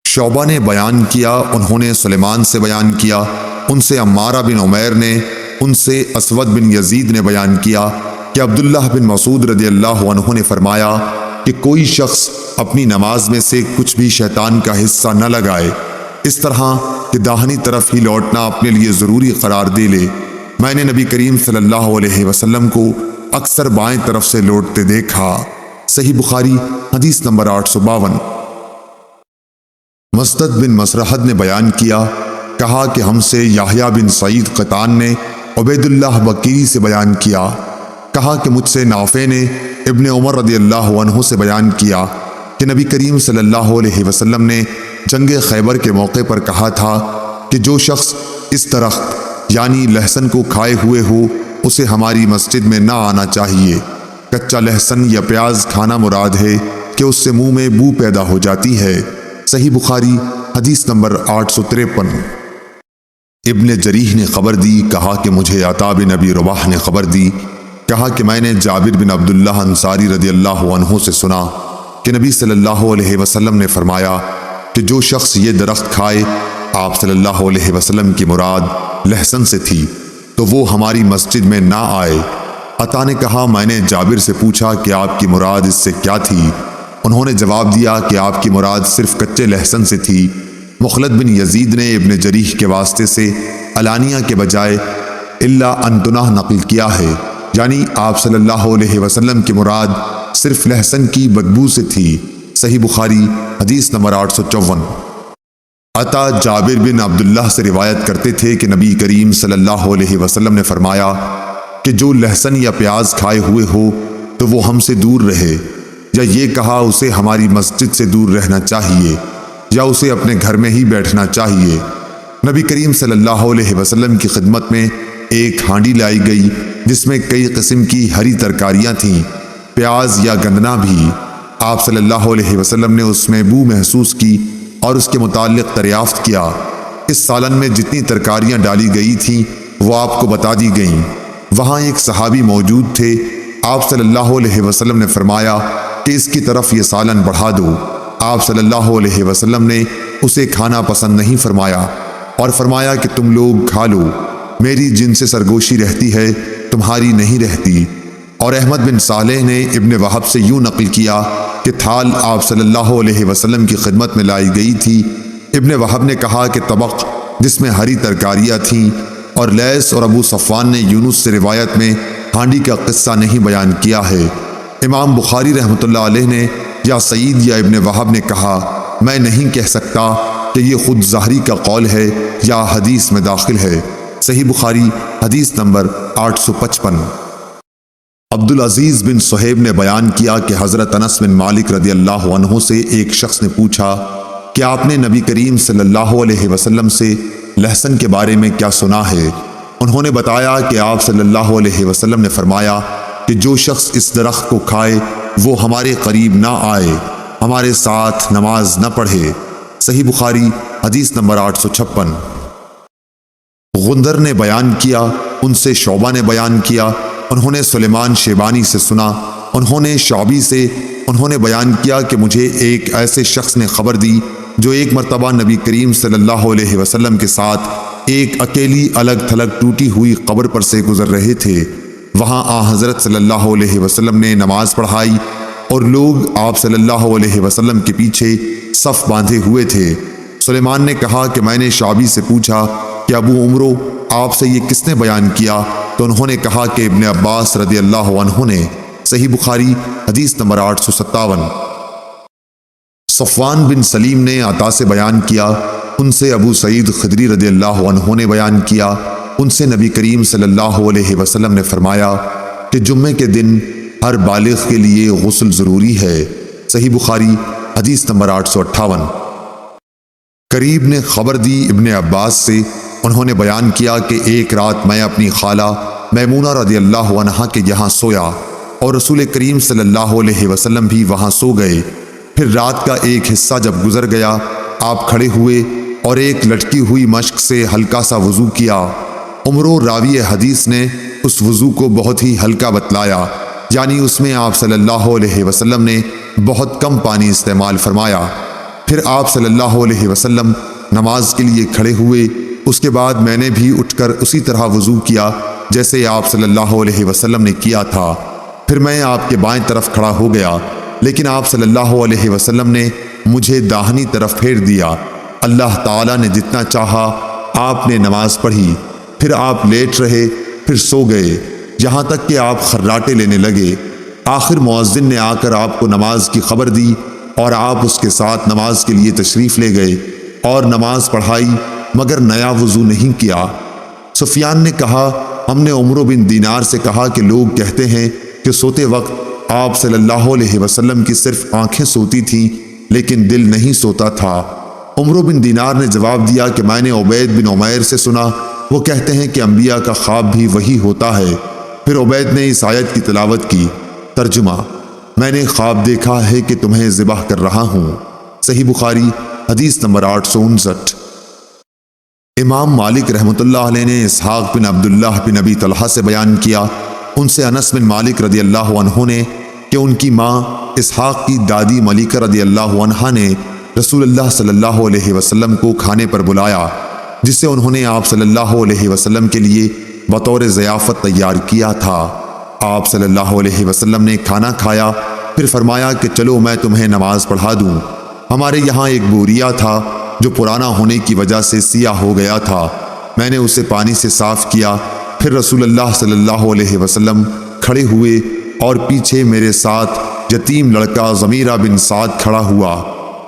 شعبہ نے بیان کیا، انہوں نے سلیمان سے بیان کیا، ان سے عمارہ بن عمیر نے، ان سے اسود بن یزید نے بیان کیا کہ عبداللہ بن مسعود رضی اللہ عنہ نے فرمایا کہ کوئی شخص اپنی نماز میں سے کچھ بھی شیطان کا حصہ نہ لگائے، اس طرح کہ داہنی طرف ہی لوٹنا اپنے لیے ضروری قرار دے لے۔ میں نے نبی کریم صلی اللہ علیہ وسلم کو اکثر بائیں طرف سے لوٹتے دیکھا۔ صحیح بخاری حدیث نمبر 852۔ مسدد بن مسرحد نے بیان کیا، کہا کہ ہم سے یحییٰ بن سعید قطان نے عبید اللہ بکیری سے بیان کیا، کہا کہ مجھ سے نافع نے ابن عمر رضی اللہ عنہ سے بیان کیا کہ نبی کریم صلی اللہ علیہ وسلم نے جنگ خیبر کے موقع پر کہا تھا کہ جو شخص اس درخت یعنی لہسن کو کھائے ہوئے ہو اسے ہماری مسجد میں نہ آنا چاہیے۔ کچا لہسن یا پیاز کھانا مراد ہے کہ اس سے منہ میں بو پیدا ہو جاتی ہے۔ صحیح بخاری حدیث نمبر 853۔ ابن جریح نے خبر دی، کہا کہ مجھے عطا بن ابی رباح نے خبر دی، کہا کہ میں نے جابر بن عبداللہ انصاری رضی اللہ عنہ سے سنا کہ نبی صلی اللہ علیہ وسلم نے فرمایا کہ جو شخص یہ درخت کھائے، آپ صلی اللہ علیہ وسلم کی مراد لہسن سے تھی، تو وہ ہماری مسجد میں نہ آئے۔ عطا نے کہا میں نے جابر سے پوچھا کہ آپ کی مراد اس سے کیا تھی؟ انہوں نے جواب دیا کہ آپ کی مراد صرف کچے لہسن سے تھی۔ مخلد بن یزید نے ابن جریح کے واسطے سے علانیہ کے بجائے الا انتنہ نقل کیا ہے، یعنی آپ صلی اللہ علیہ وسلم کی مراد صرف لہسن کی بدبو سے تھی۔ صحیح بخاری حدیث نمبر 854۔ عطا جابر بن عبداللہ سے روایت کرتے تھے کہ نبی کریم صلی اللہ علیہ وسلم نے فرمایا کہ جو لہسن یا پیاز کھائے ہوئے ہو تو وہ ہم سے دور رہے، یا یہ کہا اسے ہماری مسجد سے دور رہنا چاہیے، یا اسے اپنے گھر میں ہی بیٹھنا چاہیے۔ نبی کریم صلی اللہ علیہ وسلم کی خدمت میں ایک ہانڈی لائی گئی جس میں کئی قسم کی ہری ترکاریاں تھیں، پیاز یا گندنا بھی۔ آپ صلی اللہ علیہ وسلم نے اس میں بو محسوس کی اور اس کے متعلق دریافت کیا۔ اس سالن میں جتنی ترکاریاں ڈالی گئی تھیں وہ آپ کو بتا دی گئیں۔ وہاں ایک صحابی موجود تھے۔ آپ صلی اللہ علیہ وسلم نے فرمایا کہ اس کی طرف یہ سالن بڑھا دو۔ آپ صلی اللہ علیہ وسلم نے اسے کھانا پسند نہیں فرمایا اور فرمایا کہ تم لوگ کھا لو، میری جن سے سرگوشی رہتی ہے تمہاری نہیں رہتی۔ اور احمد بن صالح نے ابن وہب سے یوں نقل کیا کہ تھال آپ صلی اللہ علیہ وسلم کی خدمت میں لائی گئی تھی۔ ابن وہب نے کہا کہ طبق جس میں ہری ترکاریاں تھیں، اور لیث اور ابو صفوان نے یونس سے روایت میں ہانڈی کا قصہ نہیں بیان کیا ہے۔ امام بخاری رحمۃ اللہ علیہ نے یا سعید یا ابن وہب نے کہا، میں نہیں کہہ سکتا کہ یہ خود ظاہری کا قول ہے یا حدیث میں داخل ہے۔ صحیح بخاری حدیث نمبر 855۔ عبدالعزیز بن صہیب نے بیان کیا کہ حضرت انس بن مالک رضی اللہ عنہ سے ایک شخص نے پوچھا کہ آپ نے نبی کریم صلی اللہ علیہ وسلم سے لہسن کے بارے میں کیا سنا ہے؟ انہوں نے بتایا کہ آپ صلی اللہ علیہ وسلم نے فرمایا کہ جو شخص اس درخت کو کھائے وہ ہمارے قریب نہ آئے، ہمارے ساتھ نماز نہ پڑھے۔ صحیح بخاری حدیث نمبر 856۔ غندر نے بیان کیا، ان سے شعبہ نے بیان کیا، انہوں نے سلیمان شیبانی سے سنا، انہوں نے شعبی سے، انہوں نے بیان کیا کہ مجھے ایک ایسے شخص نے خبر دی جو ایک مرتبہ نبی کریم صلی اللہ علیہ وسلم کے ساتھ ایک اکیلی الگ تھلگ ٹوٹی ہوئی قبر پر سے گزر رہے تھے۔ وہاں حضرت صلی اللہ علیہ وسلم نے نماز پڑھائی اور لوگ آپ صلی اللہ علیہ وسلم کے پیچھے صف باندھے ہوئے تھے۔ سلیمان نے کہا کہ میں نے شعبی سے پوچھا کہ ابو عمرو آپ سے یہ کس نے بیان کیا؟ تو انہوں نے کہا کہ ابن عباس رضی اللہ عنہ نے۔ صحیح بخاری حدیث نمبر 857۔ صفوان بن سلیم نے عطا سے بیان کیا، ان سے ابو سعید خدری رضی اللہ عنہ نے بیان کیا، ان سے نبی کریم صلی اللہ علیہ وسلم نے فرمایا کہ جمعے کے دن ہر بالغ کے لیے غسل ضروری ہے۔ صحیح بخاری حدیث نمبر 858۔ قریب نے خبر دی ابن عباس سے، انہوں نے بیان کیا کہ ایک رات میں اپنی خالہ میمونہ رضی اللہ عنہا کے یہاں سویا اور رسول کریم صلی اللہ علیہ وسلم بھی وہاں سو گئے۔ پھر رات کا ایک حصہ جب گزر گیا، آپ کھڑے ہوئے اور ایک لٹکی ہوئی مشک سے ہلکا سا وضو کیا۔ عمرو راوی حدیث نے اس وضو کو بہت ہی ہلکا بتلایا، یعنی اس میں آپ صلی اللہ علیہ وسلم نے بہت کم پانی استعمال فرمایا۔ پھر آپ صلی اللہ علیہ وسلم نماز کے لیے کھڑے ہوئے، اس کے بعد میں نے بھی اٹھ کر اسی طرح وضو کیا جیسے آپ صلی اللہ علیہ وسلم نے کیا تھا۔ پھر میں آپ کے بائیں طرف کھڑا ہو گیا، لیکن آپ صلی اللہ علیہ وسلم نے مجھے داہنی طرف پھیر دیا۔ اللہ تعالیٰ نے جتنا چاہا آپ نے نماز پڑھی، پھر آپ لیٹ رہے، پھر سو گئے، یہاں تک کہ آپ خراٹے لینے لگے۔ آخر مؤذن نے آ کر آپ کو نماز کی خبر دی اور آپ اس کے ساتھ نماز کے لیے تشریف لے گئے اور نماز پڑھائی، مگر نیا وضو نہیں کیا۔ سفیان نے کہا، ہم نے عمرو بن دینار سے کہا کہ لوگ کہتے ہیں کہ سوتے وقت آپ صلی اللہ علیہ وسلم کی صرف آنکھیں سوتی تھیں لیکن دل نہیں سوتا تھا۔ عمرو بن دینار نے جواب دیا کہ میں نے عبید بن عمیر سے سنا، وہ کہتے ہیں کہ انبیاء کا خواب بھی وہی ہوتا ہے۔ پھر عبید نے اس آیت کی تلاوت کی۔ ترجمہ: میں نے خواب دیکھا ہے کہ تمہیں ذبح کر رہا ہوں۔ صحیح بخاری حدیث نمبر 859۔ امام مالک رحمۃ اللہ علیہ نے اسحاق بن عبداللہ بن ابی طلحہ سے بیان کیا، ان سے انس بن مالک رضی اللہ عنہ نے کہ ان کی ماں اسحاق کی دادی ملیکہ رضی اللہ عنہا نے رسول اللہ صلی اللہ علیہ وسلم کو کھانے پر بلایا، جس سے انہوں نے آپ صلی اللہ علیہ وسلم کے لیے بطور ضیافت تیار کیا تھا۔ آپ صلی اللہ علیہ وسلم نے کھانا کھایا، پھر فرمایا کہ چلو میں تمہیں نماز پڑھا دوں۔ ہمارے یہاں ایک بوریا تھا جو پرانا ہونے کی وجہ سے سیاہ ہو گیا تھا، میں نے اسے پانی سے صاف کیا۔ پھر رسول اللہ صلی اللہ علیہ وسلم کھڑے ہوئے اور پیچھے میرے ساتھ یتیم لڑکا ضمیرہ بن سعد کھڑا ہوا۔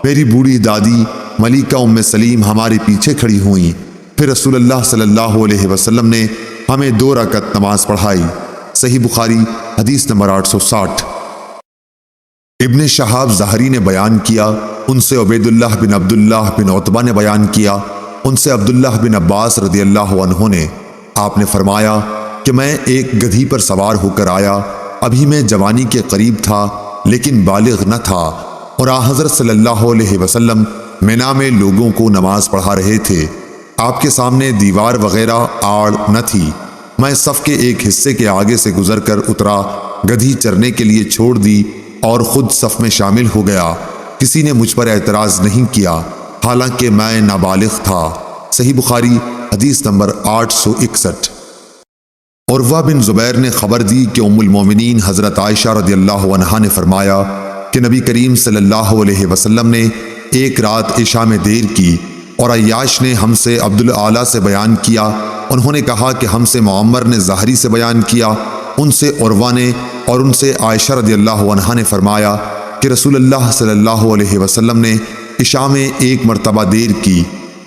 میری بوڑھی دادی ملیکہ ام سلیم ہمارے پیچھے کھڑی ہوئیں۔ پھر رسول اللہ صلی اللہ علیہ وسلم نے ہمیں 2 رکعت نماز پڑھائی۔ صحیح بخاری حدیث نمبر 860۔ ابن شہاب زہری نے بیان کیا، ان سے عبید اللہ بن عبداللہ بن عتبہ نے بیان کیا، ان سے عبداللہ بن عباس رضی اللہ عنہ نے آپ نے فرمایا کہ میں ایک گدھی پر سوار ہو کر آیا، ابھی میں جوانی کے قریب تھا لیکن بالغ نہ تھا، اور حضرت صلی اللہ علیہ وسلم مینا میں لوگوں کو نماز پڑھا رہے تھے۔ آپ کے سامنے دیوار وغیرہ آڑ نہ تھی۔ میں صف کے ایک حصے کے آگے سے گزر کر اترا، گدھی چرنے کے لیے چھوڑ دی اور خود صف میں شامل ہو گیا۔ کسی نے مجھ پر اعتراض نہیں کیا، حالانکہ میں نابالغ تھا۔ صحیح بخاری حدیث نمبر 861۔ عروہ بن زبیر نے خبر دی کہ ام المومنین حضرت عائشہ رضی اللہ عنہا نے فرمایا کہ نبی کریم صلی اللہ علیہ وسلم نے ایک رات عشاء میں دیر کی، اور عیاش نے ہم سے عبد الاعلیٰ سے بیان کیا، انہوں نے کہا کہ ہم سے معمر نے ظاہری سے بیان کیا، ان سے عروہ نے، اور ان سے عائشہ رضی اللہ عنہا نے فرمایا کہ رسول اللہ صلی اللہ علیہ وسلم نے عشاء میں ایک مرتبہ دیر کی،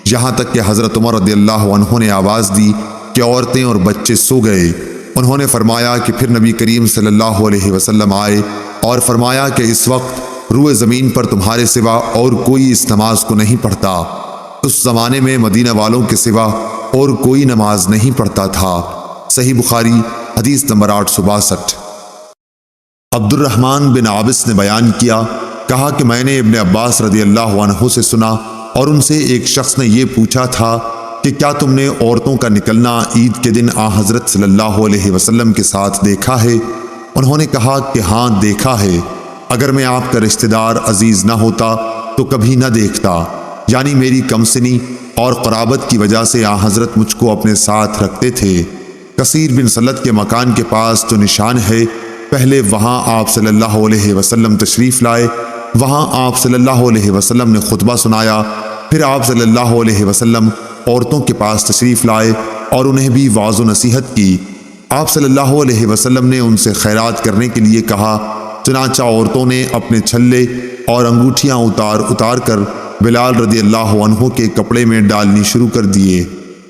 یہاں تک کہ حضرت عمر رضی اللہ عنہ نے آواز دی کہ عورتیں اور بچے سو گئے۔ انہوں نے فرمایا کہ پھر نبی کریم صلی اللہ علیہ وسلم آئے اور فرمایا کہ اس وقت روئے زمین پر تمہارے سوا اور کوئی اس نماز کو نہیں پڑھتا۔ اس زمانے میں مدینہ والوں کے سوا اور کوئی نماز نہیں پڑھتا تھا۔ صحیح بخاری حدیث نمبر 862۔ عبد الرحمن بن عابس نے بیان کیا، کہا کہ میں نے ابن عباس رضی اللہ عنہ سے سنا، اور ان سے ایک شخص نے یہ پوچھا تھا کہ کیا تم نے عورتوں کا نکلنا عید کے دن حضرت صلی اللہ علیہ وسلم کے ساتھ دیکھا ہے؟ انہوں نے کہا کہ ہاں دیکھا ہے، اگر میں آپ کا رشتہ دار عزیز نہ ہوتا تو کبھی نہ دیکھتا، یعنی میری کم سنی اور قرابت کی وجہ سے حضرت مجھ کو اپنے ساتھ رکھتے تھے۔ کثیر بن سلت کے مکان کے پاس جو نشان ہے، پہلے وہاں آپ صلی اللہ علیہ وسلم تشریف لائے، وہاں آپ صلی اللہ علیہ وسلم نے خطبہ سنایا، پھر آپ صلی اللہ علیہ وسلم عورتوں کے پاس تشریف لائے اور انہیں بھی وعظ و نصیحت کی۔ آپ صلی اللہ علیہ وسلم نے ان سے خیرات کرنے کے لیے کہا، چنانچہ عورتوں نے اپنے چھلے اور انگوٹھیاں اتار کر بلال رضی اللہ عنہ کے کپڑے میں ڈالنی شروع کر دیے۔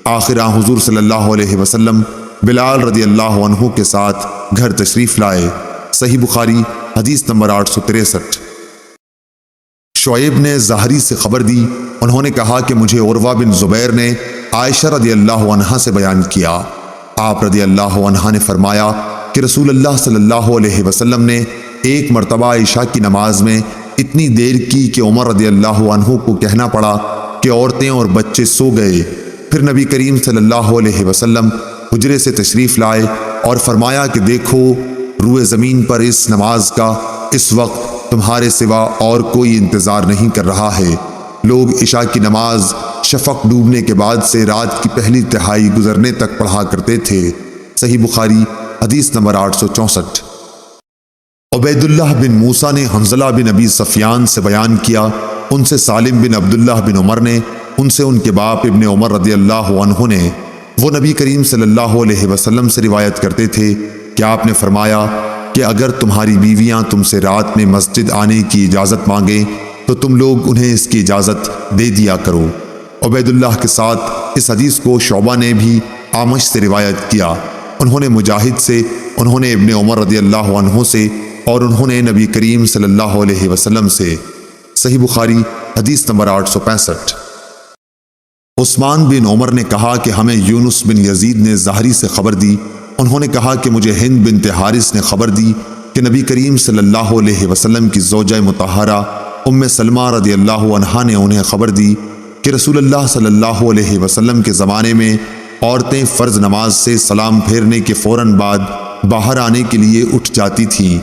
آخر حضور صلی اللہ علیہ وسلم بلال رضی اللہ عنہ کے ساتھ گھر تشریف لائے۔ صحیح بخاری حدیث نمبر 863۔ شعیب نے ظاہری سے خبر دی، انہوں نے کہا کہ مجھے عروہ بن زبیر نے عائشہ رضی اللہ عنہا سے بیان کیا، آپ رضی اللہ عنہا نے فرمایا کہ رسول اللہ صلی اللہ علیہ وسلم نے ایک مرتبہ عشاء کی نماز میں اتنی دیر کی کہ عمر رضی اللہ عنہ کو کہنا پڑا کہ عورتیں اور بچے سو گئے۔ پھر نبی کریم صلی اللہ علیہ وسلم حجرے سے تشریف لائے اور فرمایا کہ دیکھو، روئے زمین پر اس نماز کا اس وقت تمہارے سوا اور کوئی انتظار نہیں کر رہا ہے۔ لوگ عشاء کی نماز شفق ڈوبنے کے بعد سے رات کی پہلی تہائی گزرنے تک پڑھا کرتے تھے۔ صحیح بخاری حدیث نمبر 864۔ عبید اللہ بن موسیٰ نے حنظلہ بن ابی سفیان سے بیان کیا، ان سے سالم بن عبداللہ بن عمر نے، ان سے ان کے باپ ابن عمر رضی اللہ عنہ نے، وہ نبی کریم صلی اللہ علیہ وسلم سے روایت کرتے تھے کہ آپ نے فرمایا کہ اگر تمہاری بیویاں تم سے رات میں مسجد آنے کی اجازت مانگیں تو تم لوگ انہیں اس کی اجازت دے دیا کرو۔ عبید اللہ کے ساتھ اس حدیث کو شعبہ نے بھی اعمش سے روایت کیا، انہوں نے مجاہد سے، انہوں نے ابن عمر رضی اللہ عنہ سے، اور انہوں نے نبی کریم صلی اللہ علیہ وسلم سے۔ صحیح بخاری حدیث نمبر 865۔ عثمان بن عمر نے کہا کہ ہمیں یونس بن یزید نے ظاہری سے خبر دی، انہوں نے کہا کہ مجھے ہند بنت حارث نے خبر دی کہ نبی کریم صلی اللہ علیہ وسلم کی زوجہ مطہرہ ام سلمہ رضی اللہ عنہا نے انہیں خبر دی کہ رسول اللہ صلی اللہ علیہ وسلم کے زمانے میں عورتیں فرض نماز سے سلام پھیرنے کے فوراً بعد باہر آنے کے لیے اٹھ جاتی تھیں۔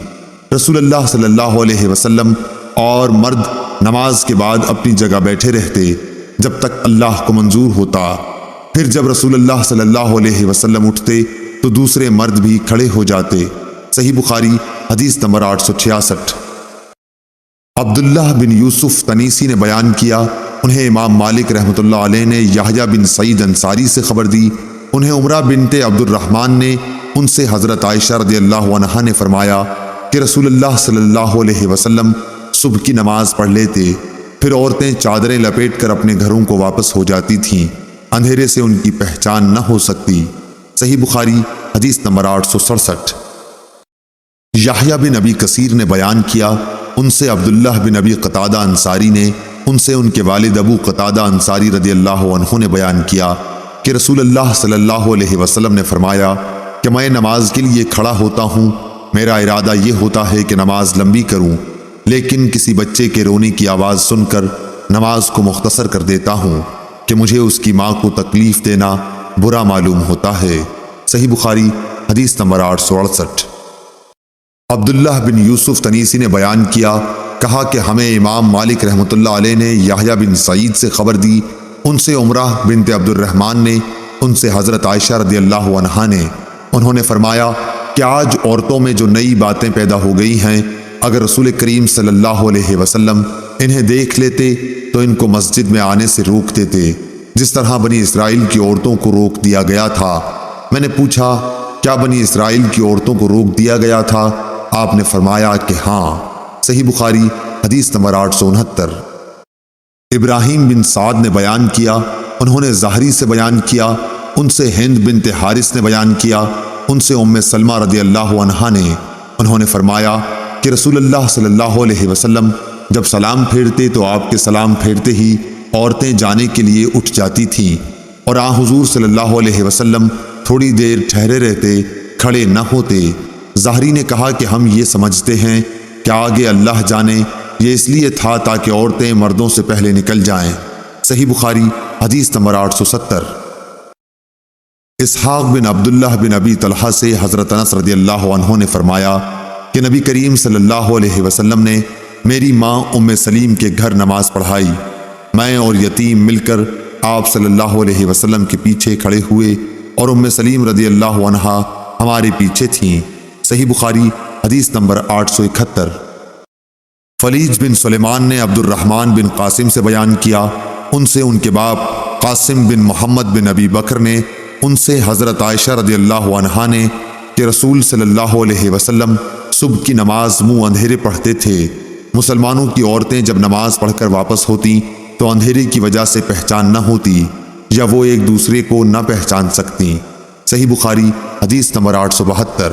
رسول اللہ صلی اللہ علیہ وسلم اور مرد نماز کے بعد اپنی جگہ بیٹھے رہتے جب تک اللہ کو منظور ہوتا، پھر جب رسول اللہ صلی اللہ علیہ وسلم اٹھتے تو دوسرے مرد بھی کھڑے ہو جاتے۔ صحیح بخاری حدیث نمبر 866۔ عبداللہ بن یوسف تنیسی نے بیان کیا، انہیں امام مالک رحمۃ اللہ علیہ نے یحییٰ بن سعید انصاری سے خبر دی، انہیں عمرہ بنت عبد الرحمن نے ان سے حضرت عائشہ رضی اللہ عنہا نے فرمایا کہ رسول اللہ صلی اللہ علیہ وسلم صبح کی نماز پڑھ لیتے، پھر عورتیں چادریں لپیٹ کر اپنے گھروں کو واپس ہو جاتی تھیں، اندھیرے سے ان کی پہچان نہ ہو سکتی۔ صحیح بخاری حدیث نمبر 867۔ یحییٰ بن ابی کثیر نے بیان کیا، ان سے عبداللہ بن ابی قتادہ انصاری نے، ان سے ان کے والد ابو قتادہ انصاری رضی اللہ عنہ نے بیان کیا کہ رسول اللہ صلی اللہ علیہ وسلم نے فرمایا کہ میں نماز کے لیے کھڑا ہوتا ہوں، میرا ارادہ یہ ہوتا ہے کہ نماز لمبی کروں، لیکن کسی بچے کے رونے کی آواز سن کر نماز کو مختصر کر دیتا ہوں کہ مجھے اس کی ماں کو تکلیف دینا برا معلوم ہوتا ہے۔ صحیح بخاری حدیث نمبر 868۔ عبداللہ بن یوسف تنیسی نے بیان کیا، کہا کہ ہمیں امام مالک رحمۃ اللہ علیہ نے یحییٰ بن سعید سے خبر دی، ان سے عمرہ بنت عبد الرحمن نے، ان سے حضرت عائشہ رضی اللہ عنہا نے، انہوں نے فرمایا کہ آج عورتوں میں جو نئی باتیں پیدا ہو گئی ہیں، اگر رسول کریم صلی اللہ علیہ وسلم انہیں دیکھ لیتے تو ان کو مسجد میں آنے سے روک دیتے، جس طرح بنی اسرائیل کی عورتوں کو روک دیا گیا تھا۔ میں نے پوچھا کیا بنی اسرائیل کی عورتوں کو روک دیا گیا تھا؟ آپ نے فرمایا کہ ہاں۔ صحیح بخاری حدیث نمبر 869۔ ابراہیم بن سعد نے بیان کیا، انہوں نے زہری سے بیان کیا، ان سے ہند بنت حارث نے بیان کیا، ان سے ام سلمہ رضی اللہ عنہا نے، انہوں نے فرمایا کہ رسول اللہ صلی اللہ علیہ وسلم جب سلام پھیرتے تو آپ کے سلام پھیرتے ہی عورتیں جانے کے لیے اٹھ جاتی تھیں، اور آن حضور صلی اللہ علیہ وسلم تھوڑی دیر ٹھہرے رہتے، کھڑے نہ ہوتے۔ زہری نے کہا کہ ہم یہ سمجھتے ہیں کہ آگے اللہ جانے یہ اس لیے تھا تاکہ عورتیں مردوں سے پہلے نکل جائیں۔ صحیح بخاری حدیث نمبر 870۔ اسحاق بن عبداللہ بن ابی طلحہ سے حضرت انس رضی اللہ عنہ نے فرمایا کہ نبی کریم صلی اللہ علیہ وسلم نے میری ماں ام سلیم کے گھر نماز پڑھائی، میں اور یتیم مل کر آپ صلی اللہ علیہ وسلم کے پیچھے کھڑے ہوئے اور ام سلیم رضی اللہ عنہا ہمارے پیچھے تھیں۔ صحیح بخاری حدیث نمبر 871۔ فلیج بن سلیمان نے عبد الرحمن بن قاسم سے بیان کیا، ان سے ان کے باپ قاسم بن محمد بن ابی بکر نے، ان سے حضرت عائشہ رضی اللہ عنہا نے کہ رسول صلی اللہ علیہ وسلم صبح کی نماز منہ اندھیرے پڑھتے تھے، مسلمانوں کی عورتیں جب نماز پڑھ کر واپس ہوتی تو اندھیرے کی وجہ سے پہچان نہ ہوتی یا وہ ایک دوسرے کو نہ پہچان سکتی۔ صحیح بخاری حدیث نمبر 872۔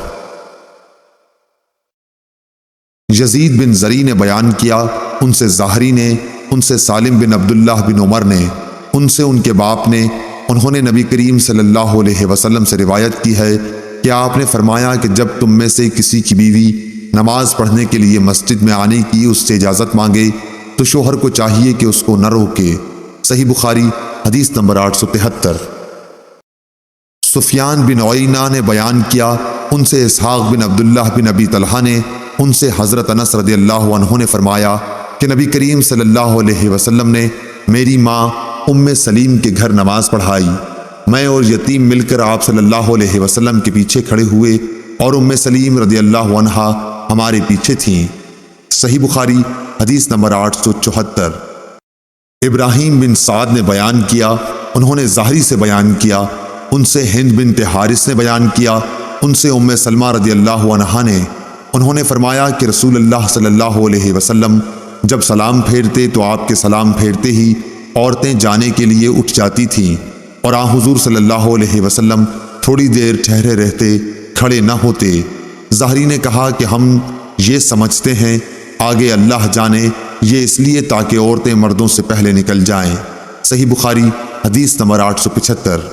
یزید بن زری نے بیان کیا، ان سے زہری نے، ان سے سالم بن عبداللہ بن عمر نے، ان سے ان کے باپ نے، انہوں نے نبی کریم صلی اللہ علیہ وسلم سے روایت کی ہے کہ آپ نے فرمایا کہ جب تم میں سے کسی کی بیوی نماز پڑھنے کے لیے مسجد میں آنے کی اس سے اجازت مانگے تو شوہر کو چاہیے کہ اس کو نہ روکے۔ صحیح بخاری حدیث نمبر 873۔ سفیان بن عیینہ نے بیان کیا، ان سے اسحاق بن عبداللہ بن ابی طلحہ نے، ان سے حضرت انس رضی اللہ عنہ نے فرمایا کہ نبی کریم صلی اللہ علیہ وسلم نے میری ماں ام سلیم کے گھر نماز پڑھائی، میں اور یتیم مل کر آپ صلی اللہ علیہ وسلم کے پیچھے کھڑے ہوئے اور ام سلیم رضی اللہ عنہا ہمارے پیچھے تھیں۔ صحیح بخاری حدیث نمبر 874۔ ابراہیم بن سعد نے بیان کیا، انہوں نے زہری سے بیان کیا، ان سے ہند بنت حارث نے بیان کیا، ان سے ام سلمہ رضی اللہ عنہا نے، انہوں نے فرمایا کہ رسول اللہ صلی اللہ علیہ وسلم جب سلام پھیرتے تو آپ کے سلام پھیرتے ہی عورتیں جانے کے لیے اٹھ جاتی تھیں، اور آن حضور صلی اللہ علیہ وسلم تھوڑی دیر ٹھہرے رہتے، کھڑے نہ ہوتے۔ زہری نے کہا کہ ہم یہ سمجھتے ہیں آگے اللہ جانے یہ اس لیے تاکہ عورتیں مردوں سے پہلے نکل جائیں۔ صحیح بخاری حدیث نمبر 875۔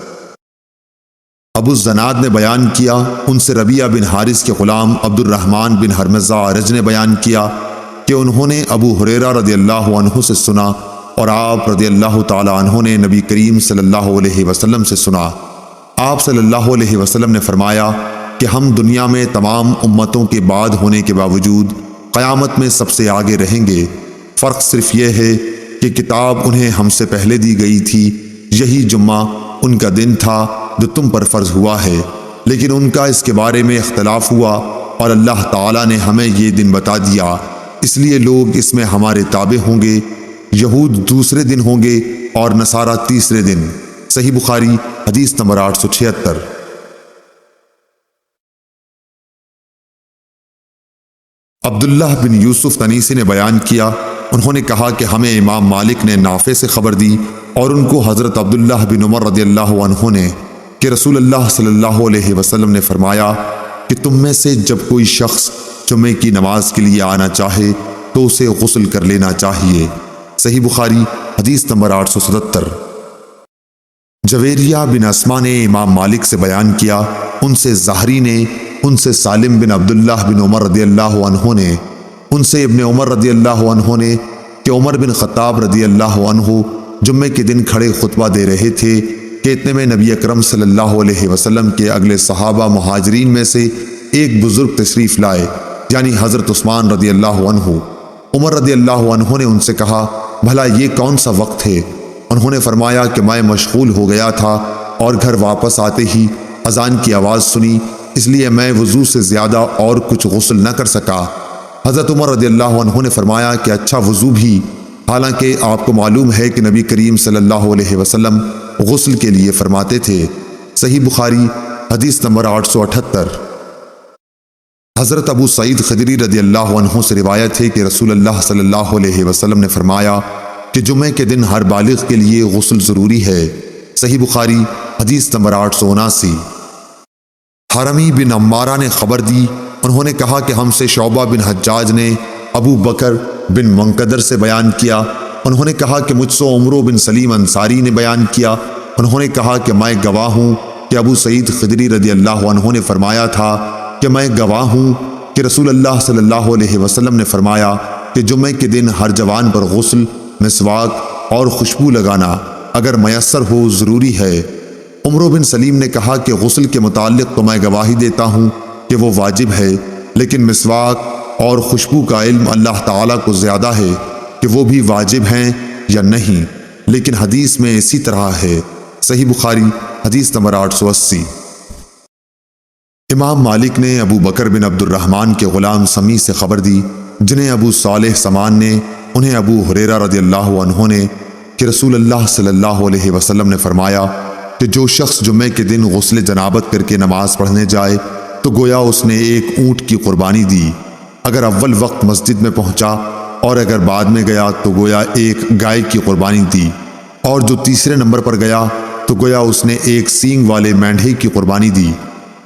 ابو الزناد نے بیان کیا، ان سے ربیعہ بن حارث کے غلام عبد الرحمن بن حرمزہ عرج نے بیان کیا کہ انہوں نے ابو ہریرہ رضی اللہ عنہ سے سنا اور آپ رضی اللہ تعالی عنہ نے نبی کریم صلی اللہ علیہ وسلم سے سنا۔ آپ صلی اللہ علیہ وسلم نے فرمایا کہ ہم دنیا میں تمام امتوں کے بعد ہونے کے باوجود قیامت میں سب سے آگے رہیں گے، فرق صرف یہ ہے کہ کتاب انہیں ہم سے پہلے دی گئی تھی، یہی جمعہ ان کا دن تھا جو تم پر فرض ہوا ہے، لیکن ان کا اس کے بارے میں اختلاف ہوا اور اللہ تعالیٰ نے ہمیں یہ دن بتا دیا، اس لیے لوگ اس میں ہمارے تابع ہوں گے، یہود دوسرے دن ہوں گے اور نصارہ تیسرے دن۔ صحیح بخاری حدیث نمبر 876۔ عبداللہ بن یوسف تنیسی نے بیان کیا، انہوں نے کہا کہ ہمیں امام مالک نے نافع سے خبر دی اور ان کو حضرت عبداللہ بن عمر رضی اللہ عنہ نے کہ رسول اللہ صلی اللہ علیہ وسلم نے فرمایا کہ تم میں سے جب کوئی شخص جمعے کی نماز کے لیے آنا چاہے تو اسے غسل کر لینا چاہیے۔ صحیح بخاری حدیث نمبر 877۔ جویریہ بن اسما نے امام مالک سے بیان کیا، ان سے زہری نے، ان سے سالم بن عبداللہ بن عمر رضی اللہ عنہ نے، ان سے ابن عمر رضی اللہ عنہ نے کہ عمر بن خطاب رضی اللہ عنہ جمعے کے دن کھڑے خطبہ دے رہے تھے کہ اتنے میں نبی اکرم صلی اللہ علیہ وسلم کے اگلے صحابہ مہاجرین میں سے ایک بزرگ تشریف لائے، یعنی حضرت عثمان رضی اللہ عنہ۔ عمر رضی اللہ عنہ نے ان سے کہا، بھلا یہ کون سا وقت ہے؟ انہوں نے فرمایا کہ میں مشغول ہو گیا تھا اور گھر واپس آتے ہی اذان کی آواز سنی، اس لیے میں وضو سے زیادہ اور کچھ غسل نہ کر سکا۔ حضرت عمر رضی اللہ عنہ نے فرمایا کہ اچھا وضو بھی، حالانکہ آپ کو معلوم ہے کہ نبی کریم صلی اللہ علیہ وسلم غسل کے لیے فرماتے تھے۔ صحیح بخاری حدیث نمبر 878۔ حضرت ابو سعید خدری رضی اللہ عنہ سے روایت ہے کہ رسول اللہ صلی اللہ علیہ وسلم نے فرمایا کہ جمعے کے دن ہر بالغ کے لیے غسل ضروری ہے۔ صحیح بخاری حدیث نمبر 879۔ حرمی بن عمارہ نے خبر دی، انہوں نے کہا کہ ہم سے شعبہ بن حجاج نے ابو بکر بن منقدر سے بیان کیا، انہوں نے کہا کہ مجھ سے عمرو بن سلیم انصاری نے بیان کیا، انہوں نے کہا کہ میں گواہ ہوں کہ ابو سعید خدری رضی اللہ عنہ نے فرمایا تھا کہ میں گواہ ہوں کہ رسول اللہ صلی اللہ علیہ وسلم نے فرمایا کہ جمعے کے دن ہر جوان پر غسل، مسواک اور خوشبو لگانا اگر میسر ہو ضروری ہے۔ عمرو بن سلیم نے کہا کہ غسل کے متعلق تو میں گواہی دیتا ہوں کہ وہ واجب ہے، لیکن مسواک اور خوشبو کا علم اللہ تعالیٰ کو زیادہ ہے کہ وہ بھی واجب ہیں یا نہیں، لیکن حدیث میں اسی طرح ہے۔ صحیح بخاری حدیث نمبر 880۔ امام مالک نے ابو بکر بن عبد الرحمن کے غلام سمی سے خبر دی، جنہیں ابو صالح سمان نے، انہیں ابو ہریرہ رضی اللہ عنہ نے کہ رسول اللہ صلی اللہ علیہ وسلم نے فرمایا کہ جو شخص جمعے کے دن غسل جنابت کر کے نماز پڑھنے جائے تو گویا اس نے ایک اونٹ کی قربانی دی، اگر اول وقت مسجد میں پہنچا، اور اگر بعد میں گیا تو گویا ایک گائے کی قربانی دی، اور جو تیسرے نمبر پر گیا تو گویا اس نے ایک سینگ والے مینڈھے کی قربانی دی،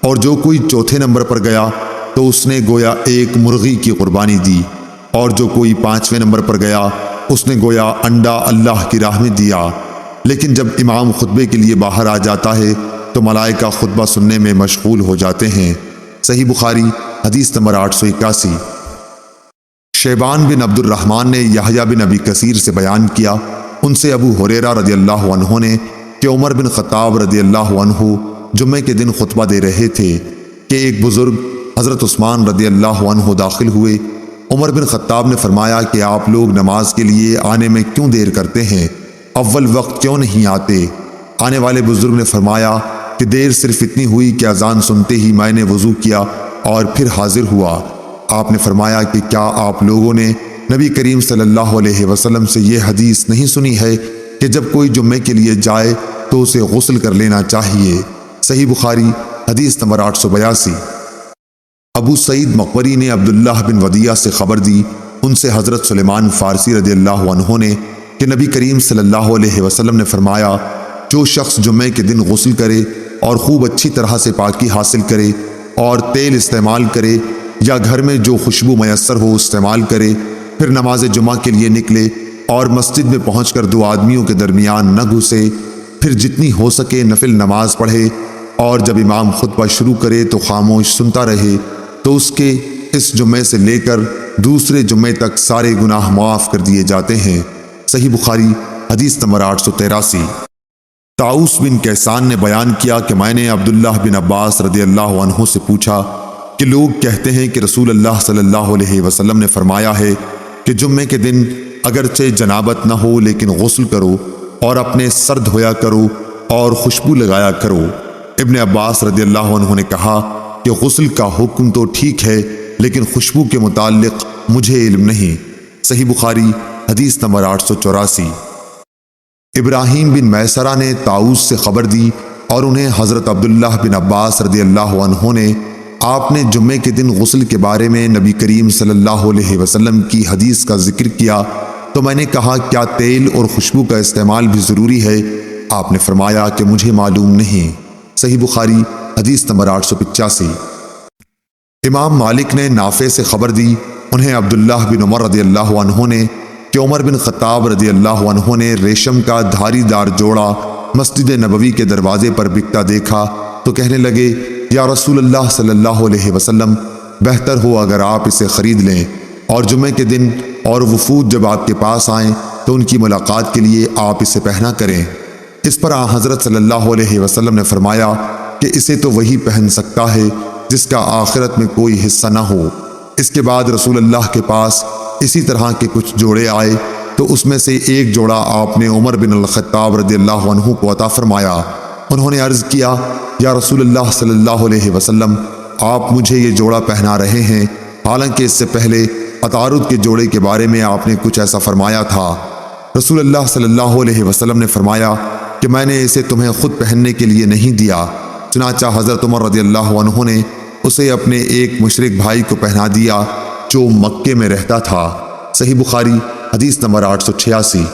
اور جو کوئی چوتھے نمبر پر گیا تو اس نے گویا ایک مرغی کی قربانی دی، اور جو کوئی پانچویں نمبر پر گیا اس نے گویا انڈا اللہ کی راہ میں دیا۔ لیکن جب امام خطبے کے لیے باہر آ جاتا ہے تو ملائکہ خطبہ سننے میں مشغول ہو جاتے ہیں۔ صحیح بخاری حدیث نمبر 881۔ شیبان بن عبد الرحمن نے یحییٰ بن ابی کثیر سے بیان کیا، ان سے ابو ہریرہ رضی اللہ عنہ نے کہ عمر بن خطاب رضی اللہ عنہ جمعے کے دن خطبہ دے رہے تھے کہ ایک بزرگ حضرت عثمان رضی اللہ عنہ داخل ہوئے۔ عمر بن خطاب نے فرمایا کہ آپ لوگ نماز کے لیے آنے میں کیوں دیر کرتے ہیں؟ اول وقت کیوں نہیں آتے؟ آنے والے بزرگ نے فرمایا کہ دیر صرف اتنی ہوئی کہ اذان سنتے ہی میں نے وضو کیا اور پھر حاضر ہوا۔ آپ نے فرمایا کہ کیا آپ لوگوں نے نبی کریم صلی اللہ علیہ وسلم سے یہ حدیث نہیں سنی ہے کہ جب کوئی جمعے کے لیے جائے تو اسے غسل کر لینا چاہیے؟ صحیح بخاری حدیث نمبر 882۔ ابو سعید مقبری نے عبداللہ بن ودیعہ سے خبر دی، ان سے حضرت سلیمان فارسی رضی اللہ عنہ نے کہ نبی کریم صلی اللہ علیہ وسلم نے فرمایا جو شخص جمعے کے دن غسل کرے اور خوب اچھی طرح سے پاکی حاصل کرے اور تیل استعمال کرے یا گھر میں جو خوشبو میسر ہو استعمال کرے، پھر نماز جمعہ کے لیے نکلے اور مسجد میں پہنچ کر دو آدمیوں کے درمیان نہ گھسے، پھر جتنی ہو سکے نفل نماز پڑھے، اور جب امام خطبہ شروع کرے تو خاموش سنتا رہے، تو اس کے اس جمعے سے لے کر دوسرے جمعے تک سارے گناہ معاف کر دیے جاتے ہیں۔ صحیح بخاری حدیث نمبر 883۔ طاؤس بن کیسان نے بیان کیا کہ میں نے عبداللہ بن عباس رضی اللہ عنہ سے پوچھا کہ لوگ کہتے ہیں کہ رسول اللہ صلی اللہ علیہ وسلم نے فرمایا ہے کہ جمعے کے دن اگرچہ جنابت نہ ہو لیکن غسل کرو اور اپنے سر دھویا کرو اور خوشبو لگایا کرو۔ ابن عباس رضی اللہ عنہ نے کہا کہ غسل کا حکم تو ٹھیک ہے لیکن خوشبو کے متعلق مجھے علم نہیں۔ صحیح بخاری حدیث نمبر 884۔ ابراہیم بن میسرہ نے طاؤس سے خبر دی اور انہیں حضرت عبداللہ بن عباس رضی اللہ عنہ نے آپ نے جمعے کے دن غسل کے بارے میں نبی کریم صلی اللہ علیہ وسلم کی حدیث کا ذکر کیا تو میں نے کہا کیا تیل اور خوشبو کا استعمال بھی ضروری ہے؟ آپ نے فرمایا کہ مجھے معلوم نہیں۔ صحیح بخاری حدیث نمبر 885۔ امام مالک نے نافع سے خبر دی، انہیں عبداللہ بن عمر رضی اللہ عنہ نے کہ عمر بن خطاب رضی اللہ عنہ نے ریشم کا دھاری دار جوڑا مسجد نبوی کے دروازے پر بکتا دیکھا تو کہنے لگے یا رسول اللہ صلی اللہ علیہ وسلم، بہتر ہو اگر آپ اسے خرید لیں، اور جمعے کے دن اور وفود جب آپ کے پاس آئیں تو ان کی ملاقات کے لیے آپ اسے پہنا کریں۔ اس پر حضرت صلی اللہ علیہ وسلم نے فرمایا کہ اسے تو وہی پہن سکتا ہے جس کا آخرت میں کوئی حصہ نہ ہو۔ اس کے بعد رسول اللہ کے پاس اسی طرح کے کچھ جوڑے آئے تو اس میں سے ایک جوڑا آپ نے عمر بن الخطاب رضی اللہ عنہ کو عطا فرمایا۔ انہوں نے عرض کیا یا رسول اللہ صلی اللہ علیہ وسلم، آپ مجھے یہ جوڑا پہنا رہے ہیں، حالانکہ اس سے پہلے عطارد کے جوڑے کے بارے میں آپ نے کچھ ایسا فرمایا تھا۔ رسول اللہ صلی اللہ علیہ وسلم نے فرمایا کہ میں نے اسے تمہیں خود پہننے کے لیے نہیں دیا، چنانچہ حضرت عمر رضی اللہ عنہ نے اسے اپنے ایک مشرک بھائی کو پہنا دیا جو مکے میں رہتا تھا۔ صحیح بخاری حدیث نمبر 886۔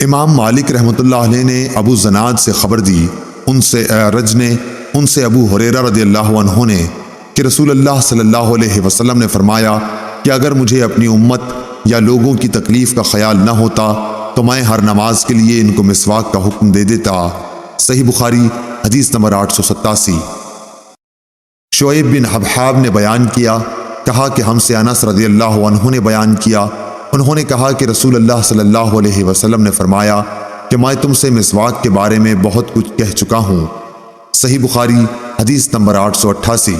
امام مالک رحمۃ اللہ علیہ نے ابو زناد سے خبر دی، ان سے اعرج نے، ان سے ابو ہریرہ رضی اللہ عنہ نے، کہ رسول اللہ صلی اللہ علیہ وسلم نے فرمایا کہ اگر مجھے اپنی امت یا لوگوں کی تکلیف کا خیال نہ ہوتا تو میں ہر نماز کے لیے ان کو مسواک کا حکم دے دیتا۔ صحیح بخاری حدیث نمبر 887۔ شعیب بن حبحاب نے بیان کیا، کہا کہ ہم سے انس رضی اللہ عنہ نے بیان کیا، انہوں نے کہا کہ رسول اللہ صلی اللہ علیہ وسلم نے فرمایا کہ میں تم سے مسواک کے بارے میں بہت کچھ کہہ چکا ہوں۔ صحیح بخاری حدیث نمبر 888۔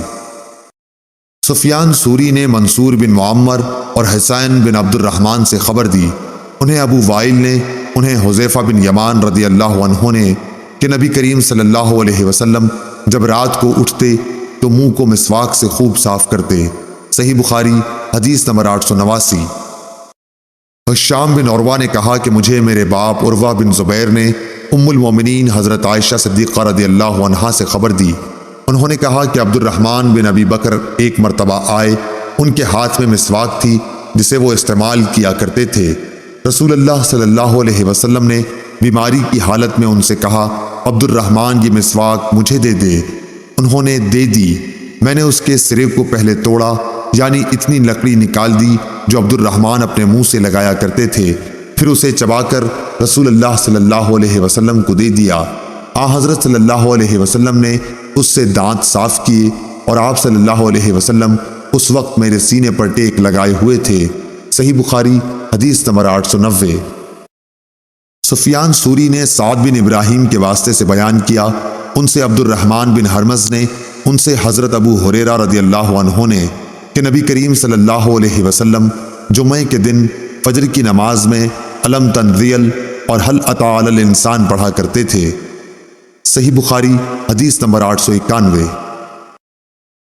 سفیان سوری نے منصور بن معمر اور حسین بن عبد الرحمن سے خبر دی، انہیں ابو وائل نے، انہیں حذیفہ بن یمان رضی اللہ عنہ نے، کہ نبی کریم صلی اللہ علیہ وسلم جب رات کو اٹھتے تو منہ کو مسواک سے خوب صاف کرتے۔ صحیح بخاری حدیث نمبر 889۔ حشام بن عروہ نے کہا کہ مجھے میرے باپ عروہ بن زبیر نے ام المومنین حضرت عائشہ صدیقہ رضی اللہ عنہا سے خبر دی، انہوں نے کہا کہ عبد الرحمن بن ابی بکر ایک مرتبہ آئے، ان کے ہاتھ میں مسواک تھی جسے وہ استعمال کیا کرتے تھے۔ رسول اللہ صلی اللہ علیہ وسلم نے بیماری کی حالت میں ان سے کہا عبد الرحمن یہ مسواک مجھے دے دے، انہوں نے دے دی۔ میں نے اس کے سرے کو پہلے توڑا، یعنی اتنی لکڑی نکال دی جو عبد الرحمن اپنے منہ سے لگایا کرتے تھے، پھر اسے چبا کر رسول اللہ صلی اللہ علیہ وسلم کو دے دیا۔ حضرت صلی اللہ علیہ وسلم نے اس سے دانت صاف کیے اور آپ صلی اللہ علیہ وسلم اس وقت میرے سینے پر ٹیک لگائے ہوئے تھے۔ صحیح بخاری حدیث نمبر 890۔ سفیان سوری نے سعد بن ابراہیم کے واسطے سے بیان کیا، ان سے عبد الرحمن بن ہرمز نے، ان سے حضرت ابو ہریرہ رضی اللہ عنہ نے، کہ نبی کریم صلی اللہ علیہ وسلم جمعے کے دن فجر کی نماز میں الم تنزیل اور هل اتی علی الانسان پڑھا کرتے تھے۔ صحیح بخاری حدیث نمبر 891۔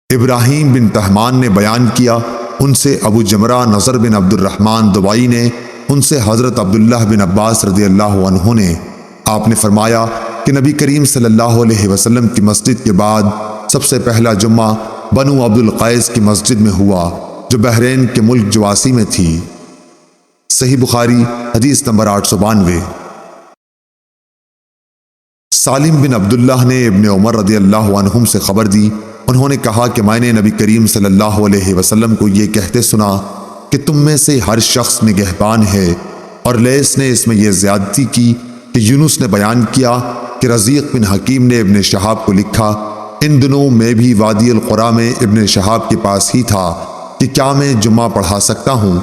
ابراہیم بن تہمان نے بیان کیا، ان سے ابو جمرہ نضر بن عبد الرحمن دبائی نے، ان سے حضرت عبداللہ بن عباس رضی اللہ عنہ نے، آپ نے فرمایا کہ نبی کریم صلی اللہ علیہ وسلم کی مسجد کے بعد سب سے پہلا جمعہ بنو عبد القیس کی مسجد میں ہوا جو بحرین کے ملک جواسی میں تھی۔ صحیح بخاری حدیث نمبر 892۔ سالم بن عبداللہ نے ابن عمر رضی اللہ عنہم سے خبر دی، انہوں نے کہا کہ میں نے نبی کریم صلی اللہ علیہ وسلم کو یہ کہتے سنا کہ تم میں سے ہر شخص نگہبان ہے، اور لیث نے اس میں یہ زیادتی کی کہ یونس نے بیان کیا کہ رزیق بن حکیم نے ابن شہاب کو لکھا، ان دنوں میں بھی وادی القریٰ میں ابن شہاب کے پاس ہی تھا کہ کیا میں جمعہ پڑھا سکتا ہوں۔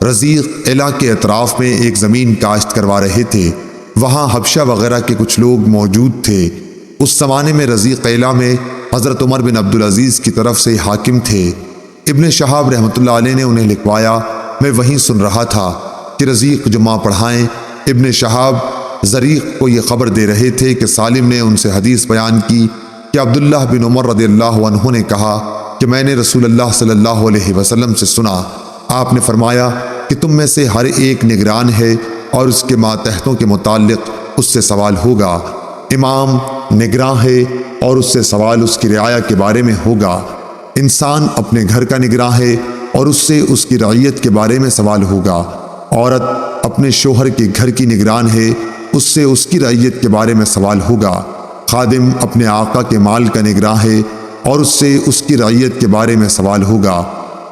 رزیق علا کے اطراف میں ایک زمین کاشت کروا رہے تھے، وہاں حبشہ وغیرہ کے کچھ لوگ موجود تھے۔ اس زمانے میں رزیق علا میں حضرت عمر بن عبدالعزیز کی طرف سے حاکم تھے۔ ابن شہاب رحمۃ اللہ علیہ نے انہیں لکھوایا، میں وہیں سن رہا تھا کہ رزیق جمعہ پڑھائیں۔ ابن شہاب زریق کو یہ خبر دے رہے تھے کہ سالم نے ان سے حدیث بیان کی کہ عبداللہ بن عمر رضی اللہ عنہ نے کہا کہ میں نے رسول اللہ صلی اللہ علیہ وسلم سے سنا، آپ نے فرمایا کہ تم میں سے ہر ایک نگران ہے اور اس کے ماتحتوں کے متعلق اس سے سوال ہوگا۔ امام نگراں ہے اور اس سے سوال اس کی رعایا کے بارے میں ہوگا۔ انسان اپنے گھر کا نگراں ہے اور اس سے اس کی رعیت کے بارے میں سوال ہوگا۔ عورت اپنے شوہر کے گھر کی نگران ہے، اس سے اس کی رعیت کے بارے میں سوال ہوگا۔ خادم اپنے آقا کے مال کا نگراں ہے اور اس سے اس کی رعیت کے بارے میں سوال ہوگا۔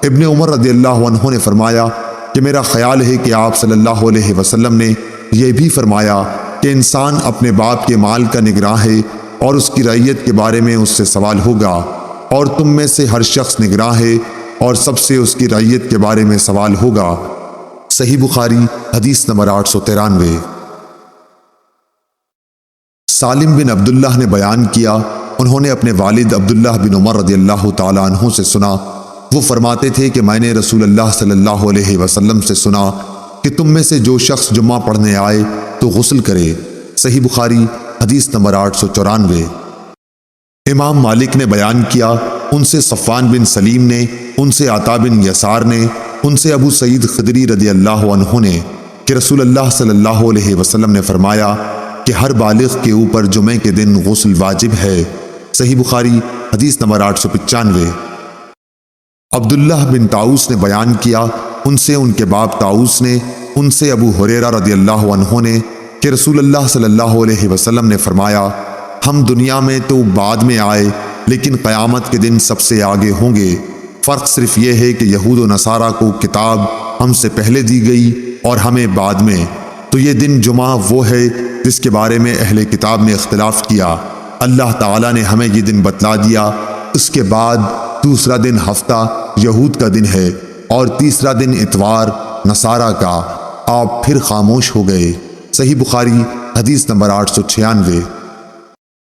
ابن عمر رضی اللہ عنہ نے فرمایا کہ میرا خیال ہے کہ آپ صلی اللہ علیہ وسلم نے یہ بھی فرمایا کہ کہ انسان اپنے باپ کے مال کا نگراں ہے اور اس کی رعیت کے بارے میں اس سے سوال ہوگا، اور تم میں سے ہر شخص نگراں ہے اور سب سے اس کی رعیت کے بارے میں سوال ہوگا۔ صحیح بخاری حدیث نمبر 893۔ سالم بن عبداللہ نے بیان کیا، انہوں نے اپنے والد عبداللہ بن عمر رضی اللہ تعالی عنہ سے سنا، وہ فرماتے تھے کہ میں نے رسول اللہ صلی اللہ علیہ وسلم سے سنا کہ تم میں سے جو شخص جمعہ پڑھنے آئے تو غسل کرے۔ صحیح بخاری حدیث نمبر 894۔ امام مالک نے بیان کیا، ان سے صفوان بن سلیم نے، ان سے عطا بن یسار نے، ان سے ابو سعید خدری رضی اللہ عنہ نے کہ رسول اللہ صلی اللہ علیہ وسلم نے فرمایا کہ ہر بالغ کے اوپر جمعے کے دن غسل واجب ہے۔ صحیح بخاری حدیث نمبر 895۔ عبداللہ بن طاؤس نے بیان کیا، ان سے ان کے باپ طاؤس نے، ان سے ابو ہریرہ رضی اللہ عنہ نے کہ رسول اللہ صلی اللہ علیہ وسلم نے فرمایا، ہم دنیا میں تو بعد میں آئے لیکن قیامت کے دن سب سے آگے ہوں گے، فرق صرف یہ ہے کہ یہود و نصارہ کو کتاب ہم سے پہلے دی گئی اور ہمیں بعد میں، تو یہ دن جمعہ وہ ہے جس کے بارے میں اہل کتاب نے اختلاف کیا، اللہ تعالیٰ نے ہمیں یہ دن بتلا دیا۔ اس کے بعد دوسرا دن ہفتہ یہود کا دن ہے اور تیسرا دن اتوار نصارہ کا، آپ پھر خاموش ہو گئے۔ صحیح بخاری حدیث نمبر 896۔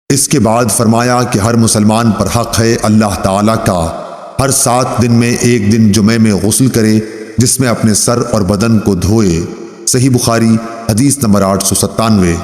اس کے بعد فرمایا کہ ہر مسلمان پر حق ہے اللہ تعالیٰ کا ہر 7 دن میں ایک دن جمعے میں غسل کرے جس میں اپنے سر اور بدن کو دھوئے۔ صحیح بخاری حدیث نمبر 897۔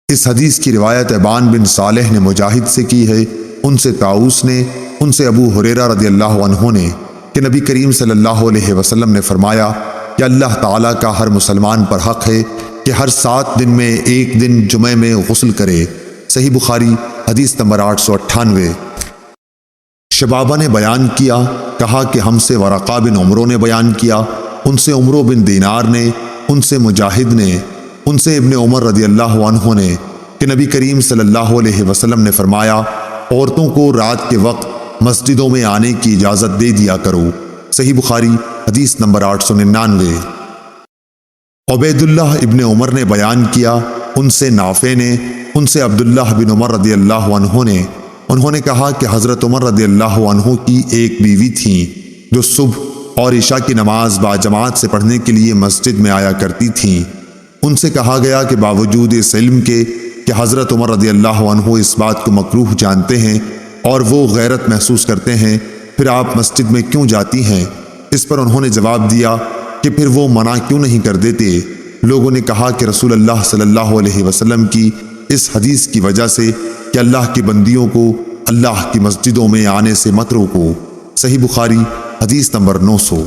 اس حدیث کی روایت ابان بن صالح نے مجاہد سے کی ہے، ان سے طاؤس نے، ان سے ابو ہریرہ رضی اللہ عنہ نے کہ نبی کریم صلی اللہ علیہ وسلم نے فرمایا کہ اللہ تعالیٰ کا ہر مسلمان پر حق ہے کہ ہر 7 دن میں ایک دن جمعے میں غسل کرے۔ صحیح بخاری حدیث نمبر 898۔ شبابہ نے بیان کیا، کہا کہ ہم سے ورقہ بن عمرو نے بیان کیا، ان سے عمرو بن دینار نے، ان سے مجاہد نے، ان سے ابن عمر رضی اللہ عنہ نے کہ نبی کریم صلی اللہ علیہ وسلم نے فرمایا، عورتوں کو رات کے وقت مسجدوں میں آنے کی اجازت دے دیا کرو۔ صحیح بخاری حدیث نمبر 899۔ عبید اللہ ابن عمر نے بیان کیا، ان سے نافع نے، ان سے عبداللہ بن عمر رضی اللہ عنہ نے، انہوں نے کہا کہ حضرت عمر رضی اللہ عنہ کی ایک بیوی تھی جو صبح اور عشاء کی نماز باجماعت سے پڑھنے کے لیے مسجد میں آیا کرتی تھیں۔ ان سے کہا گیا کہ باوجود اس علم کے کہ حضرت عمر رضی اللہ عنہ اس بات کو مکروہ جانتے ہیں اور وہ غیرت محسوس کرتے ہیں، پھر آپ مسجد میں کیوں جاتی ہیں؟ اس پر انہوں نے جواب دیا کہ پھر وہ منع کیوں نہیں کر دیتے؟ لوگوں نے کہا کہ رسول اللہ صلی اللہ علیہ وسلم کی اس حدیث کی وجہ سے کہ اللہ کی بندیوں کو اللہ کی مسجدوں میں آنے سے مت روکو۔ صحیح بخاری حدیث نمبر 900۔